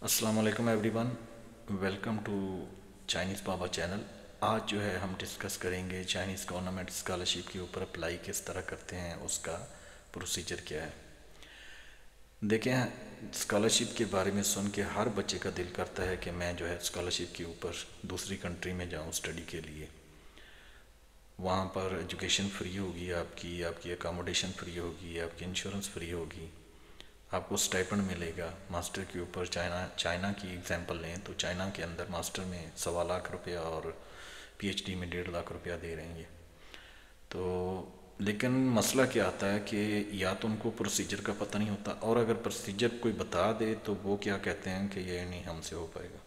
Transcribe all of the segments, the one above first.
अस्सलाम वालेकुम everyone, welcome to Chinese Baba channel. आज जो है हम डिस्कस करेंगे चाइनीज़ गवर्नमेंट स्कॉलरशिप के ऊपर अप्लाई किस तरह करते हैं, उसका प्रोसीजर क्या है। देखें, स्कॉलरशिप के बारे में सुन के हर बच्चे का दिल करता है कि मैं जो है स्कॉलरशिप के ऊपर दूसरी कंट्री में जाऊं स्टडी के लिए। वहाँ पर एजुकेशन फ्री होगी, आपकी आपकी अकोमोडेशन फ्री होगी, आपकी इंश्योरेंस फ्री होगी, आपको स्टाइपेंड मिलेगा। मास्टर के ऊपर चाइना की एग्जांपल लें तो चाइना के अंदर मास्टर में 1.25 लाख रुपया और पीएचडी में 1.5 लाख रुपया दे रहे हैं ये। तो लेकिन मसला क्या आता है कि या तो उनको प्रोसीजर का पता नहीं होता, और अगर प्रोसीजर कोई बता दे तो वो क्या कहते हैं कि ये नहीं हमसे हो पाएगा,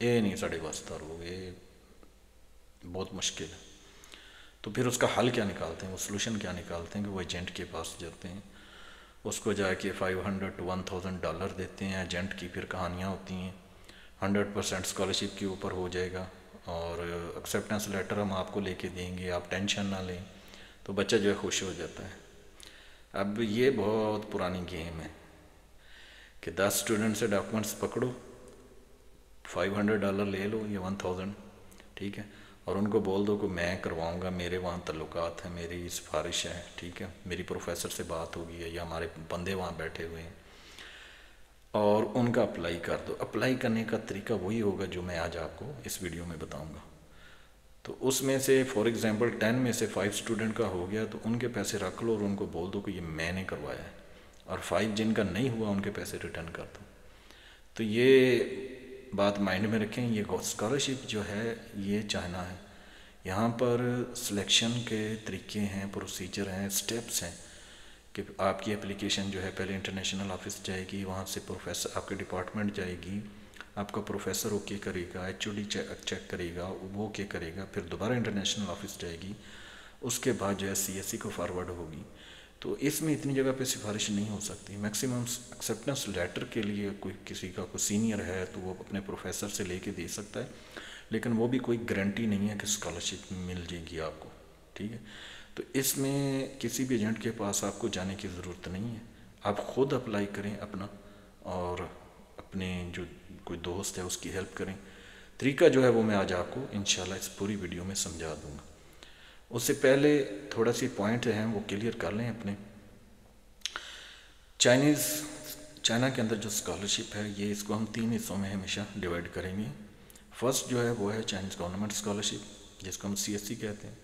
ये नहीं साढ़े वास्ता हो, ये बहुत मुश्किल है। तो फिर उसका हल क्या निकालते हैं, वो सोल्यूशन क्या निकालते हैं कि वो एजेंट के पास जाते हैं, उसको जाके 500 to 1000 डॉलर देते हैं। एजेंट की फिर कहानियाँ होती हैं, 100% स्कॉलरशिप के ऊपर हो जाएगा और एक्सेप्टेंस लेटर हम आपको लेके देंगे, आप टेंशन ना लें। तो बच्चा जो है खुश हो जाता है। अब ये बहुत पुरानी गेम है कि 10 स्टूडेंट से डॉक्यूमेंट्स पकड़ो, $500 ले लो या 1000, ठीक है, और उनको बोल दो कि मैं करवाऊंगा, मेरे वहाँ तल्लुकात हैं, मेरी सिफारिश है, ठीक है, मेरी प्रोफेसर से बात होगी है या हमारे बंदे वहाँ बैठे हुए हैं, और उनका अप्लाई कर दो। अप्लाई करने का तरीका वही होगा जो मैं आज आपको इस वीडियो में बताऊंगा। तो उसमें से फॉर एग्जांपल 10 में से 5 स्टूडेंट का हो गया तो उनके पैसे रख लो और उनको बोल दो कि ये मैंने करवाया है, और 5 जिनका नहीं हुआ उनके पैसे रिटर्न कर दो। तो ये बात माइंड में रखें। ये स्कॉलरशिप जो है ये चाइना है, यहाँ पर सिलेक्शन के तरीके हैं, प्रोसीजर हैं, स्टेप्स हैं कि आपकी एप्लीकेशन जो है पहले इंटरनेशनल ऑफिस जाएगी, वहाँ से प्रोफेसर आपके डिपार्टमेंट जाएगी, आपका प्रोफेसर ओके करेगा, एचओडी चेक करेगा, वो ओके करेगा, फिर दोबारा इंटरनेशनल ऑफिस जाएगी, उसके बाद जो है सीएससी को फॉरवर्ड होगी। तो इसमें इतनी जगह पे सिफारिश नहीं हो सकती। मैक्सिमम एक्सेप्टेंस लेटर के लिए कोई किसी का कोई सीनियर है तो वो अपने प्रोफेसर से लेके दे सकता है, लेकिन वो भी कोई गारंटी नहीं है कि स्कॉलरशिप मिल जाएगी आपको, ठीक है। तो इसमें किसी भी एजेंट के पास आपको जाने की ज़रूरत नहीं है, आप ख़ुद अप्लाई करें अपना, और अपने जो कोई दोस्त है उसकी हेल्प करें। तरीका जो है वो मैं आज आपको इंशाल्लाह इस पूरी वीडियो में समझा दूँगा। उससे पहले थोड़ा सी पॉइंट हैं वो क्लियर कर लें अपने। चाइनीज़ चाइना के अंदर जो स्कॉलरशिप है ये, इसको हम 3 हिस्सों में हमेशा डिवाइड करेंगे। फर्स्ट जो है वो है चाइनीज़ गवर्नमेंट स्कॉलरशिप, जिसको हम सीएससी कहते हैं।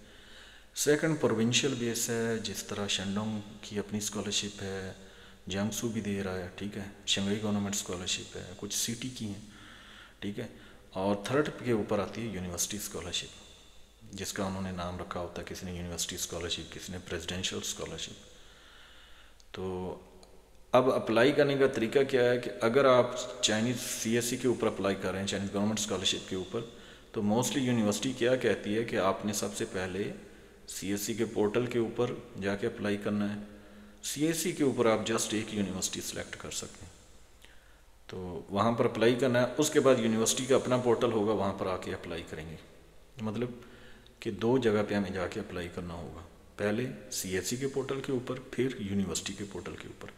सेकंड प्रोविंशियल बेस है, जिस तरह शेंडोंग की अपनी स्कॉलरशिप है, जियांगसू भी दे रहा है, ठीक है, शंघाई गवर्नमेंट स्कॉलरशिप है, कुछ सिटी की हैं, ठीक है। और थर्ड के ऊपर आती है यूनिवर्सिटी स्कॉलरशिप, जिसका उन्होंने नाम रखा होता है, किसी ने यूनिवर्सिटी स्कॉलरशिप, किसी ने प्रेसिडेंशियल स्कॉलरशिप। तो अब अप्लाई करने का तरीका क्या है कि अगर आप चाइनीज़ सीएससी के ऊपर अप्लाई कर रहे हैं, चाइनीज़ गवर्नमेंट स्कॉलरशिप के ऊपर, तो मोस्टली यूनिवर्सिटी क्या कहती है कि आपने सबसे पहले सीएससी के पोर्टल के ऊपर जाके अप्लाई करना है। सीएससी के ऊपर आप जस्ट एक यूनिवर्सिटी सेलेक्ट कर सकते हैं, तो वहाँ पर अप्लाई करना है। उसके बाद यूनिवर्सिटी का अपना पोर्टल होगा, वहाँ पर आके अप्लाई करेंगे। मतलब कि 2 जगह पे हमें जाके अप्लाई करना होगा, पहले सीएससी के पोर्टल के ऊपर, फिर यूनिवर्सिटी के पोर्टल के ऊपर।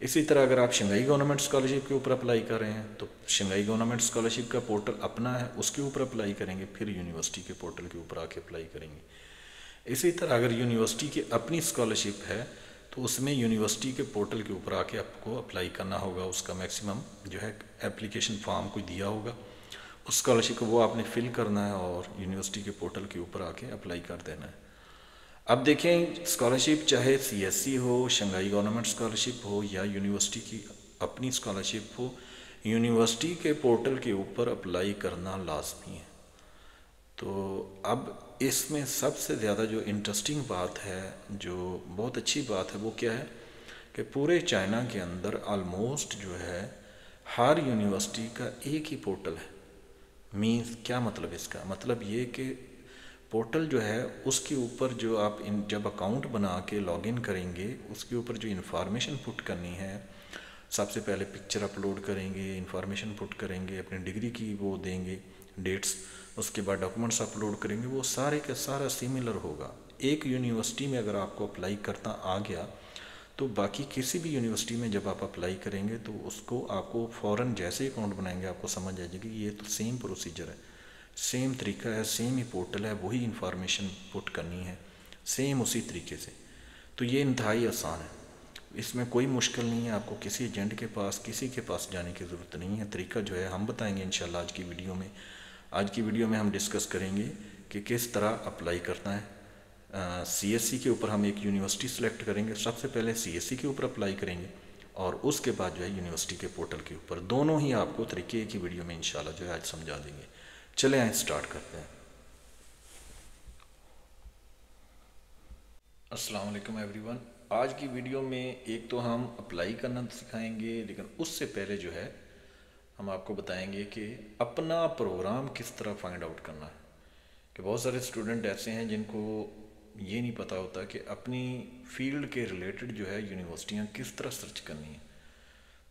इसी तरह अगर आप शंघाई गवर्नमेंट स्कॉलरशिप के ऊपर अप्लाई कर रहे हैं तो शंघाई गवर्नमेंट स्कॉलरशिप का पोर्टल अपना है, उसके ऊपर अप्लाई करेंगे, फिर यूनिवर्सिटी के पोर्टल के ऊपर आके अप्लाई करेंगे। इसी तरह अगर यूनिवर्सिटी की अपनी स्कॉलरशिप है तो उसमें यूनिवर्सिटी के पोर्टल के ऊपर आके आपको अप्लाई करना होगा। उसका मैक्सिमम जो है एप्लीकेशन फॉर्म कोई दिया होगा, उस स्कॉलरशिप को वो आपने फिल करना है और यूनिवर्सिटी के पोर्टल के ऊपर आके अप्लाई कर देना है। अब देखें, स्कॉलरशिप चाहे सीएससी हो, शंघाई गवर्नमेंट स्कॉलरशिप हो या यूनिवर्सिटी की अपनी स्कॉलरशिप हो, यूनिवर्सिटी के पोर्टल के ऊपर अप्लाई करना लाजमी है। तो अब इसमें सबसे ज़्यादा जो इंटरेस्टिंग बात है, जो बहुत अच्छी बात है, वो क्या है कि पूरे चाइना के अंदर ऑलमोस्ट जो है हर यूनिवर्सिटी का एक ही पोर्टल है। मीन्स क्या मतलब इसका मतलब ये कि पोर्टल जो है उसके ऊपर जो आप जब अकाउंट बना के लॉगिन करेंगे, उसके ऊपर जो इन्फॉर्मेशन पुट करनी है, सबसे पहले पिक्चर अपलोड करेंगे, इन्फॉर्मेशन पुट करेंगे, अपनी डिग्री की वो देंगे डेट्स, उसके बाद डॉक्यूमेंट्स अपलोड करेंगे, वो सारे का सारा सिमिलर होगा। एक यूनिवर्सिटी में अगर आपको अप्लाई करता आ गया तो बाकी किसी भी यूनिवर्सिटी में जब आप अप्लाई करेंगे तो उसको आपको फ़ौरन जैसे ही अकाउंट बनाएंगे आपको समझ आ जाएगी ये तो सेम प्रोसीजर है, सेम तरीका है, सेम ही पोर्टल है, वही इन्फॉर्मेशन पुट करनी है सेम उसी तरीके से। तो ये इंतहाई आसान है, इसमें कोई मुश्किल नहीं है, आपको किसी एजेंट के पास किसी के पास जाने की ज़रूरत नहीं है। तरीका जो है हम बताएंगे इंशाल्लाह आज की वीडियो में। आज की वीडियो में हम डिस्कस करेंगे कि किस तरह अप्लाई करना है। CSE के ऊपर हम एक यूनिवर्सिटी सेलेक्ट करेंगे, सबसे पहले CSE के ऊपर अप्लाई करेंगे और उसके बाद जो है यूनिवर्सिटी के पोर्टल के ऊपर, दोनों ही आपको तरीके एक ही वीडियो में इंशाल्लाह जो है आज समझा देंगे। चले आए स्टार्ट करते हैं। अस्सलाम वालेकुम एवरीवन। आज की वीडियो में एक तो हम अप्लाई करना सिखाएंगे, लेकिन उससे पहले जो है हम आपको बताएंगे कि अपना प्रोग्राम किस तरह फाइंड आउट करना है। कि बहुत सारे स्टूडेंट ऐसे हैं जिनको ये नहीं पता होता कि अपनी फील्ड के रिलेटेड जो है यूनिवर्सिटियाँ किस तरह सर्च करनी है।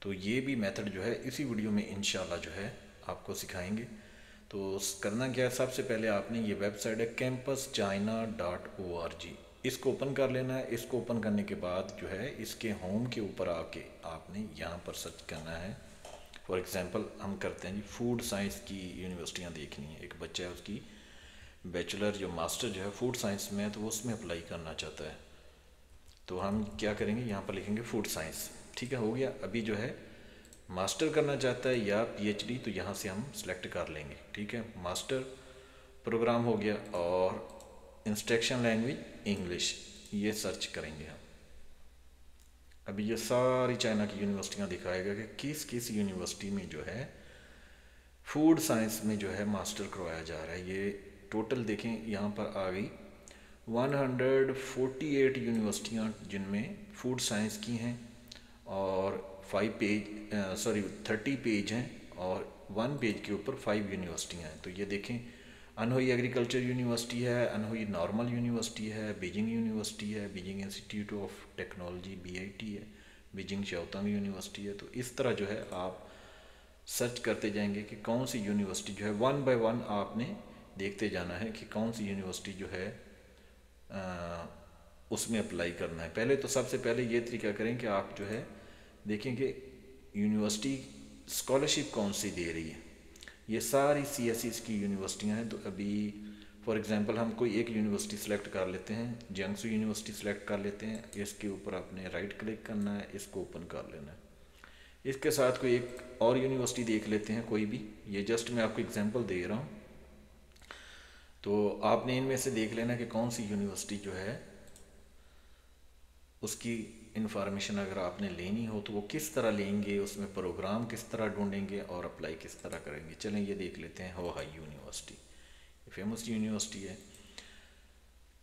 तो ये भी मेथड जो है इसी वीडियो में इंशाल्लाह जो है आपको सिखाएंगे। तो करना क्या है, सबसे पहले आपने ये वेबसाइट है campus.china.org, इसको ओपन कर लेना है। इसको ओपन करने के बाद जो है इसके होम के ऊपर आके आपने यहाँ पर सर्च करना है। फॉर एग्ज़ाम्पल हम करते हैं जी, फूड साइंस की यूनिवर्सिटियाँ देखनी है। एक बच्चा है उसकी बैचलर जो मास्टर जो है फूड साइंस में है तो वो उसमें अप्लाई करना चाहता है। तो हम क्या करेंगे, यहाँ पर लिखेंगे फूड साइंस, ठीक है, हो गया। अभी जो है मास्टर करना चाहता है या PhD, तो यहाँ से हम सेलेक्ट कर लेंगे, ठीक है। मास्टर प्रोग्राम हो गया और इंस्ट्रक्शन लैंग्वेज इंग्लिश, ये सर्च करेंगे हम। अभी ये सारी चाइना की यूनिवर्सिटियाँ दिखाएगा कि किस किस यूनिवर्सिटी में जो है फूड साइंस में जो है मास्टर करवाया जा रहा है। ये टोटल देखें यहाँ पर आ गई 148 यूनिवर्सिटियाँ जिनमें फूड साइंस की हैं और 30 पेज हैं और 1 पेज के ऊपर 5 यूनिवर्सिटियाँ हैं। तो ये देखें, अनहुई एग्रीकल्चर यूनिवर्सिटी है, अनहुई नॉर्मल यूनिवर्सिटी है, बीजिंग यूनिवर्सिटी है, Beijing institute of technology BIT है, बीजिंग शाओतंग यूनिवर्सिटी है। तो इस तरह जो है आप सर्च करते जाएंगे कि कौन सी यूनिवर्सिटी जो है, 1 बाय 1 आपने देखते जाना है कि कौन सी यूनिवर्सिटी जो है उसमें अप्लाई करना है। पहले तो सबसे पहले ये तरीका करें कि आप जो है देखें कि यूनिवर्सिटी स्कॉलरशिप कौन सी दे रही है। ये सारी CSE की यूनिवर्सिटियां हैं। तो अभी फॉर एग्जांपल हम कोई एक यूनिवर्सिटी सेलेक्ट कर लेते हैं, जियांगसू यूनिवर्सिटी सेलेक्ट कर लेते हैं। इसके ऊपर आपने राइट क्लिक करना है, इसको ओपन कर लेना है। इसके साथ कोई एक और यूनिवर्सिटी देख लेते हैं, कोई भी, ये जस्ट मैं आपको एग्जांपल दे रहा हूँ। तो आपने इनमें से देख लेना कि कौन सी यूनिवर्सिटी जो है उसकी इंफॉर्मेशन अगर आपने लेनी हो तो वो किस तरह लेंगे, उसमें प्रोग्राम किस तरह ढूंढेंगे और अप्लाई किस तरह करेंगे। चलें ये देख लेते हैं। होहाई यूनिवर्सिटी फेमस यूनिवर्सिटी है।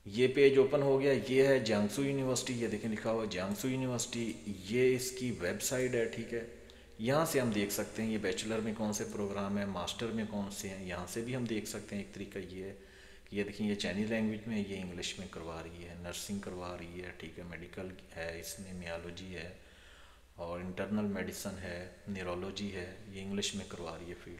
ये पेज ओपन हो गया। ये है जियांगसू यूनिवर्सिटी, ये देखें लिखा हुआ जियांगसू यूनिवर्सिटी, ये इसकी वेबसाइट है, ठीक है। यहाँ से हम देख सकते हैं ये बैचलर में कौन से प्रोग्राम है, मास्टर में कौन से हैं, यहाँ से भी हम देख सकते हैं। एक तरीका ये है कि ये देखिए, ये चाइनीज़ लैंग्वेज में, ये इंग्लिश में करवा रही है, नर्सिंग करवा रही है, ठीक है, मेडिकल है, इसमें मियालॉजी है और इंटरनल मेडिसन है, न्यूरोलॉजी है, ये इंग्लिश में करवा रही है फील्ड।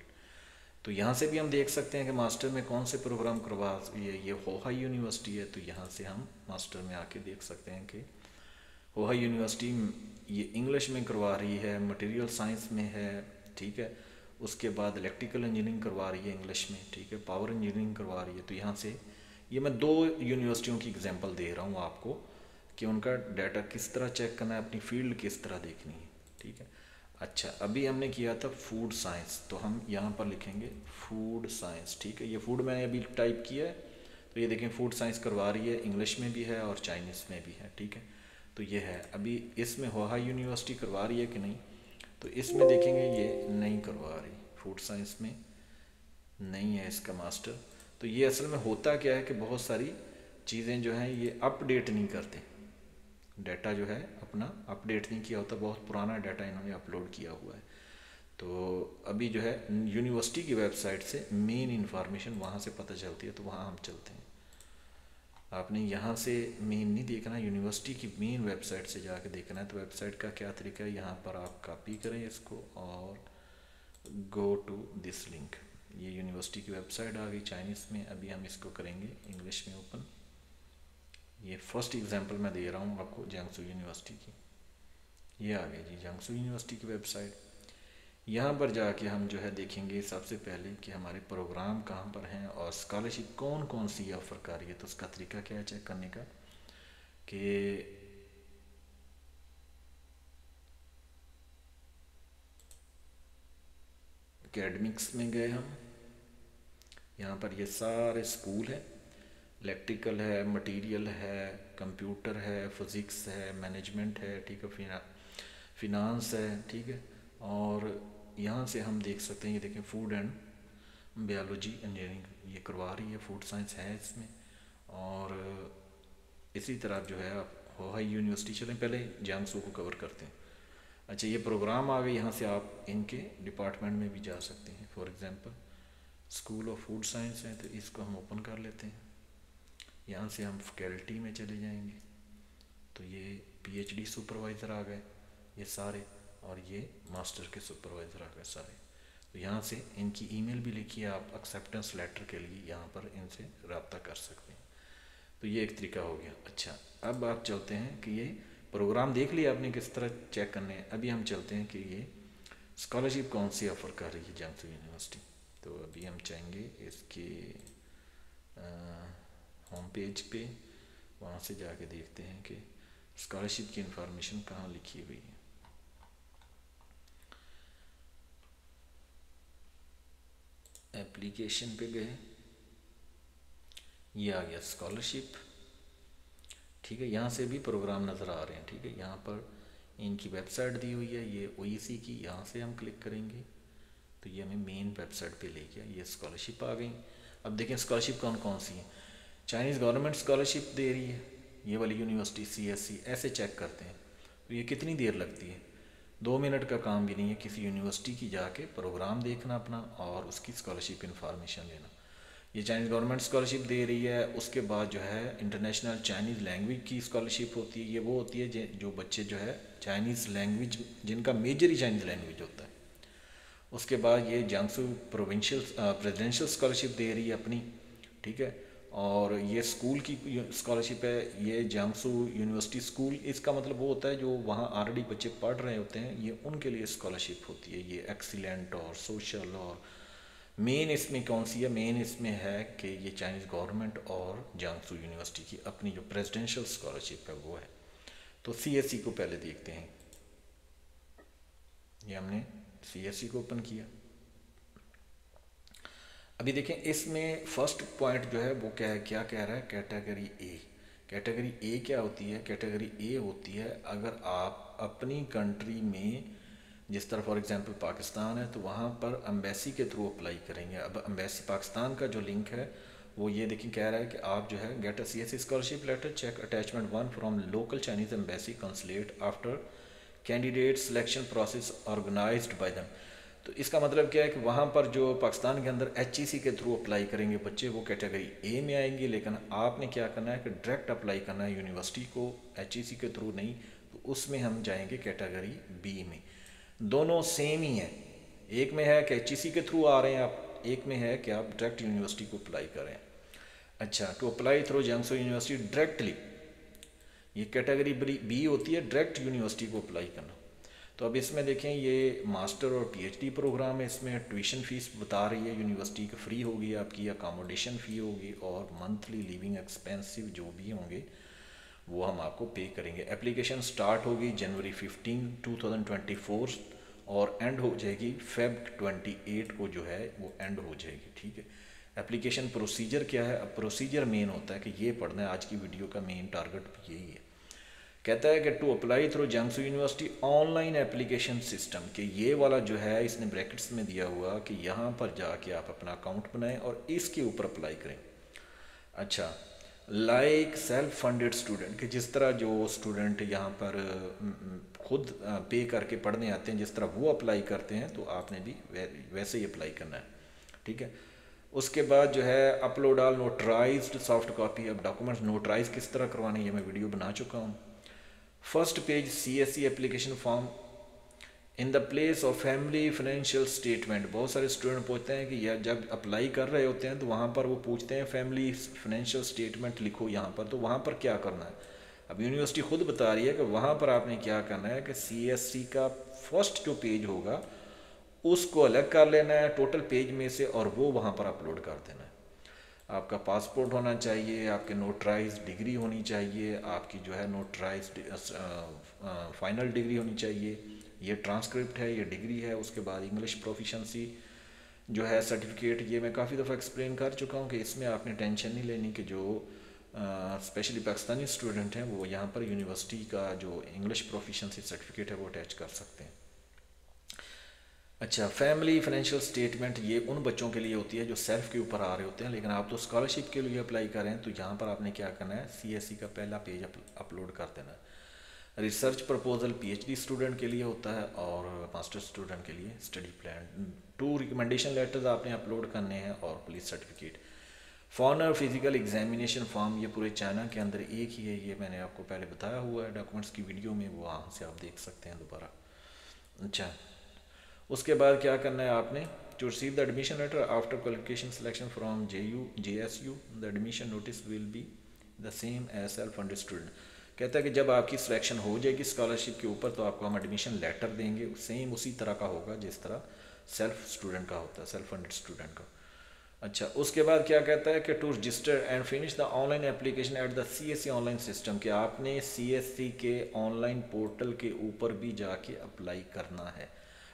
तो यहाँ से भी हम देख सकते हैं कि मास्टर में कौन से प्रोग्राम करवा रही है। ये होहाई यूनिवर्सिटी है, तो यहाँ से हम मास्टर में आके देख सकते हैं कि होहाई यूनिवर्सिटी ये इंग्लिश में करवा रही है, मटेरियल साइंस में है, ठीक है। उसके बाद इलेक्ट्रिकल इंजीनियरिंग करवा रही है इंग्लिश में, ठीक है, पावर इंजीनियरिंग करवा रही है। तो यहाँ से ये मैं 2 यूनिवर्सिटियों की एग्जांपल दे रहा हूँ आपको कि उनका डाटा किस तरह चेक करना है, अपनी फील्ड किस तरह देखनी है, ठीक है। अच्छा, अभी हमने किया था फूड साइंस, तो हम यहाँ पर लिखेंगे फूड साइंस, ठीक है। ये फूड मैंने अभी टाइप किया है, तो ये देखें फूड साइंस करवा रही है, इंग्लिश में भी है और चाइनीज़ में भी है, ठीक है। तो ये है। अभी इसमें होहाई यूनिवर्सिटी करवा रही है कि नहीं, तो इसमें देखेंगे ये नहीं करवा रही, फूड साइंस में नहीं है इसका मास्टर। तो ये असल में होता क्या है कि बहुत सारी चीज़ें जो हैं ये अपडेट नहीं करते, डाटा जो है अपना अपडेट नहीं किया होता, बहुत पुराना डाटा इन्होंने अपलोड किया हुआ है। तो अभी जो है यूनिवर्सिटी की वेबसाइट से मेन इन्फॉर्मेशन वहाँ से पता चलती है, तो वहाँ हम चलते हैं। आपने यहाँ से मेन नहीं देखना, यूनिवर्सिटी की मेन वेबसाइट से जाके देखना है। तो वेबसाइट का क्या तरीका है, यहाँ पर आप कॉपी करें इसको और गो टू दिस लिंक। ये यूनिवर्सिटी की वेबसाइट आ गई चाइनीज़ में। अभी हम इसको करेंगे इंग्लिश में ओपन। ये फर्स्ट एग्जांपल मैं दे रहा हूँ आपको जियांगसू यूनिवर्सिटी की। ये आ गई जी जियांगसू यूनिवर्सिटी की वेबसाइट। यहाँ पर जाके हम जो है देखेंगे सबसे पहले कि हमारे प्रोग्राम कहाँ पर हैं और स्कॉलरशिप कौन कौन सी ऑफ़र कर रही है। तो उसका तरीका क्या है चेक करने का कि एकेडमिक्स में गए हम, यहाँ पर ये सारे स्कूल हैं, इलेक्ट्रिकल है, मटेरियल है, कंप्यूटर है, फिज़िक्स है, मैनेजमेंट है, ठीक है, फिनांस है, ठीक है। और यहाँ से हम देख सकते हैं, ये देखें फूड एंड बायोलॉजी इंजीनियरिंग ये करवा रही है, फूड साइंस है इसमें। और इसी तरह जो है आप होहाई यूनिवर्सिटी चलें, पहले जियांगसू को कवर करते हैं। अच्छा ये प्रोग्राम आ गए, यहाँ से आप इनके डिपार्टमेंट में भी जा सकते हैं। For example school of food science है, तो इसको हम ओपन कर लेते हैं। यहाँ से हम फैकल्टी में चले जाएंगे, तो ये पीएचडी सुपरवाइज़र आ गए ये सारे, और ये मास्टर के सुपरवाइज़र आ गए सारे। तो यहाँ से इनकी ईमेल भी लिखी है, आप एक्सेप्टेंस लेटर के लिए यहाँ पर इनसे रब्ता कर सकते हैं। तो ये एक तरीका हो गया। अच्छा अब आप चलते हैं कि ये प्रोग्राम देख लिया आपने किस तरह चेक करने हैं। अभी हम चलते हैं कि ये स्कॉलरशिप कौन सी ऑफ़र कर रही है जियांगसू यूनिवर्सिटी। तो अभी हम चाहेंगे इसके होम पेज पे, वहाँ से जाके देखते हैं कि स्कॉलरशिप की इंफॉर्मेशन कहाँ लिखी हुई है। एप्लीकेशन पे गए, ये आ गया स्कॉलरशिप, ठीक है। यहाँ से भी प्रोग्राम नज़र आ रहे हैं, ठीक है। यहाँ पर इनकी वेबसाइट दी हुई है, ये ओईसी की, यहाँ से हम क्लिक करेंगे तो ये हमें मेन वेबसाइट पे ले गया। ये स्कॉलरशिप आ गई। अब देखें स्कॉलरशिप कौन कौन सी है। चाइनीज़ गवर्नमेंट स्कॉलरशिप दे रही है, ये वाली यूनिवर्सिटी सीएससी, ऐसे चेक करते हैं। तो ये कितनी देर लगती है, 2 मिनट का काम भी नहीं है किसी यूनिवर्सिटी की जाके प्रोग्राम देखना अपना और उसकी स्कॉलरशिप इन्फॉर्मेशन लेना। ये चाइनीज़ गवर्नमेंट स्कॉलरशिप दे रही है। उसके बाद जो है इंटरनेशनल चाइनीज़ लैंग्वेज की स्कॉलरशिप होती है। ये वो होती है जो बच्चे जो है चाइनीज़ लैंग्वेज, जिनका मेजर ही चाइनीज़ लैंग्वेज होता है। उसके बाद ये जियांगसू प्रोविंशियल प्रेसिडेंशियल स्कॉलरशिप दे रही है अपनी, ठीक है। और ये स्कूल की स्कॉलरशिप है, ये जियांगसू यूनिवर्सिटी स्कूल, इसका मतलब वो होता है जो वहाँ ऑलरेडी बच्चे पढ़ रहे होते हैं, ये उनके लिए स्कॉलरशिप होती है। ये एक्सीलेंट और सोशल, और मेन इसमें कौन सी है, मेन इसमें है कि ये चाइनीज़ गवर्नमेंट और जियांगसू यूनिवर्सिटी की अपनी जो प्रेसिडेंशियल स्कॉलरशिप है वो है। तो सीएससी को पहले देखते हैं। ये हमने सीएससी को ओपन किया। अभी देखें इसमें फर्स्ट पॉइंट जो है वो क्या है, क्या कह रहा है, कैटेगरी ए। कैटेगरी ए क्या होती है, कैटेगरी ए होती है अगर आप अपनी कंट्री में, जिस तरह फॉर एग्जांपल पाकिस्तान है, तो वहाँ पर एम्बेसी के थ्रू अप्लाई करेंगे। अब एम्बेसी पाकिस्तान का जो लिंक है वो ये देखिए कह रहा है कि आप जो है get a CSC scholarship letter, check attachment 1 from local Chinese embassy consulate after candidate selection process organised by them. तो इसका मतलब क्या है कि वहाँ पर जो पाकिस्तान के अंदर एचईसी के थ्रू अप्लाई करेंगे बच्चे, वो कैटेगरी ए में आएंगे। लेकिन आपने क्या करना है कि डायरेक्ट अप्लाई करना है यूनिवर्सिटी को, एचईसी के थ्रू नहीं। तो उसमें हम जाएंगे कैटेगरी बी में। दोनों सेम ही हैं, एक में है कि एचईसी के थ्रू आ रहे हैं आप, एक में है कि आप डायरेक्ट यूनिवर्सिटी को अप्लाई करें। अच्छा, to apply through Jiangsu University directly, ये कैटेगरी बी होती है, डायरेक्ट यूनिवर्सिटी को अप्लाई करना। तो अब इसमें देखें ये मास्टर और पीएचडी प्रोग्राम है, इसमें ट्यूशन फ़ीस बता रही है यूनिवर्सिटी की फ्री होगी, आपकी अकामोडेशन फ़ी होगी, और मंथली लिविंग एक्सपेंसिव जो भी होंगे वो हम आपको पे करेंगे। एप्लीकेशन स्टार्ट होगी जनवरी 15, 2024 और एंड हो जाएगी फेब 28 को जो है वो एंड हो जाएगी, ठीक है। एप्लीकेशन प्रोसीजर क्या है, अब प्रोसीजर मेन होता है कि ये पढ़ना है, आज की वीडियो का मेन टारगेट यही है। कहता है कि to apply through Jiangsu University online application system, कि ये वाला जो है इसने ब्रैकेट्स में दिया हुआ कि यहाँ पर जाके आप अपना अकाउंट बनाएं और इसके ऊपर अप्लाई करें। अच्छा, लाइक सेल्फ फंडेड स्टूडेंट, कि जिस तरह जो स्टूडेंट यहाँ पर खुद पे करके पढ़ने आते हैं, जिस तरह वो अप्लाई करते हैं, तो आपने भी वैसे ही अप्लाई करना है, ठीक है। उसके बाद जो है upload all notarised soft copy. अब डॉक्यूमेंट्स नोटराइज किस तरह करवाने, ये मैं वीडियो बना चुका हूँ। First page CSC application form in the place of family financial statement. बहुत सारे स्टूडेंट पूछते हैं कि यार जब अप्लाई कर रहे होते हैं तो वहाँ पर वो पूछते हैं फैमिली फाइनेंशियल स्टेटमेंट लिखो यहाँ पर, तो वहाँ पर क्या करना है, अब यूनिवर्सिटी खुद बता रही है कि वहाँ पर आपने क्या करना है कि CSC का फर्स्ट जो पेज होगा उसको अलग कर लेना है टोटल पेज में से, और वो वहाँ पर अपलोड कर देना है। आपका पासपोर्ट होना चाहिए, आपके नोटराइज डिग्री होनी चाहिए, आपकी जो है नोटराइज फाइनल डिग्री होनी चाहिए, ये ट्रांसक्रिप्ट है, ये डिग्री है। उसके बाद इंग्लिश प्रोफिशेंसी जो है सर्टिफिकेट, ये मैं काफ़ी दफ़ा एक्सप्लेन कर चुका हूँ कि इसमें आपने टेंशन नहीं लेनी कि जो स्पेशली पाकिस्तानी स्टूडेंट हैं वो यहाँ पर यूनिवर्सिटी का जो इंग्लिश प्रोफिशेंसी सर्टिफिकेट है वो अटैच कर सकते हैं। अच्छा, फैमिली फाइनेंशियल स्टेटमेंट ये उन बच्चों के लिए होती है जो सेल्फ के ऊपर आ रहे होते हैं, लेकिन आप तो स्कॉलरशिप के लिए अप्लाई करें तो यहाँ पर आपने क्या करना है, CSC का पहला पेज अपलोड कर देना है। रिसर्च प्रपोजल PhD स्टूडेंट के लिए होता है और मास्टर स्टूडेंट के लिए स्टडी प्लान। 2 रिकमेंडेशन लेटर्स आपने अपलोड करने हैं और police certificate. Former physical examination form ये पूरे चाइना के अंदर एक ही है, ये मैंने आपको पहले बताया हुआ है डॉक्यूमेंट्स की वीडियो में, वो वहाँ से आप देख सकते हैं दोबारा। अच्छा, उसके बाद क्या करना है आपने, to receive the admission letter after qualification selection from JSU the admission notice will be the same as self funded student. कहता है कि जब आपकी सिलेक्शन हो जाएगी स्कॉलरशिप के ऊपर तो आपको हम एडमिशन लेटर देंगे, सेम उसी तरह का होगा जिस तरह सेल्फ स्टूडेंट का होता है, सेल्फ फंडेड स्टूडेंट का। अच्छा, उसके बाद क्या कहता है कि to register and finish the online application at the CSC online system, कि आपने CSC के ऑनलाइन पोर्टल के ऊपर भी जाके अप्लाई करना है।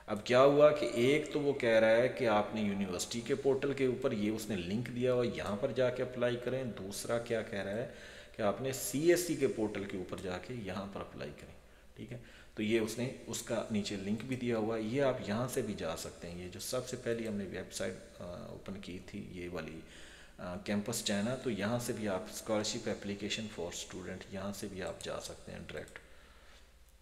अब क्या हुआ कि एक तो वो कह रहा है कि आपने यूनिवर्सिटी के पोर्टल के ऊपर, ये उसने लिंक दिया हुआ यहाँ पर जाके अप्लाई करें। दूसरा क्या कह रहा है कि आपने CSC के पोर्टल के ऊपर जाके यहाँ पर अप्लाई करें। ठीक है, तो ये उसने उसका नीचे लिंक भी दिया हुआ है, ये आप यहाँ से भी जा सकते हैं। ये जो सबसे पहले हमने वेबसाइट ओपन की थी ये वाली कैंपस चाइना, तो यहाँ से भी आप स्कॉलरशिप एप्लीकेशन फॉर स्टूडेंट, यहाँ से भी आप जा सकते हैं डायरेक्ट।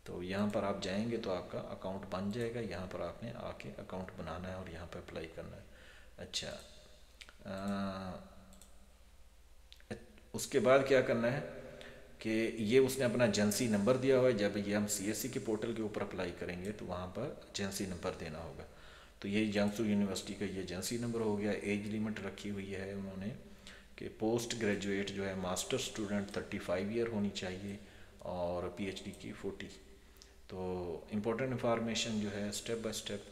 तो यहाँ पर आप जाएंगे तो आपका अकाउंट बन जाएगा, यहाँ पर आपने आके अकाउंट बनाना है और यहाँ पर अप्लाई करना है। अच्छा, उसके बाद क्या करना है कि ये उसने अपना एजेंसी नंबर दिया हुआ है, जब ये हम CSC के पोर्टल के ऊपर अप्लाई करेंगे तो वहाँ पर एजेंसी नंबर देना होगा। तो ये जियांगसू यूनिवर्सिटी का ये एजेंसी नंबर हो गया। एज लिमिट रखी हुई है उन्होंने कि पोस्ट ग्रेजुएट जो है मास्टर स्टूडेंट 35 ईयर होनी चाहिए और PhD की 40। तो इम्पोर्टेंट इंफॉर्मेशन जो है step by step,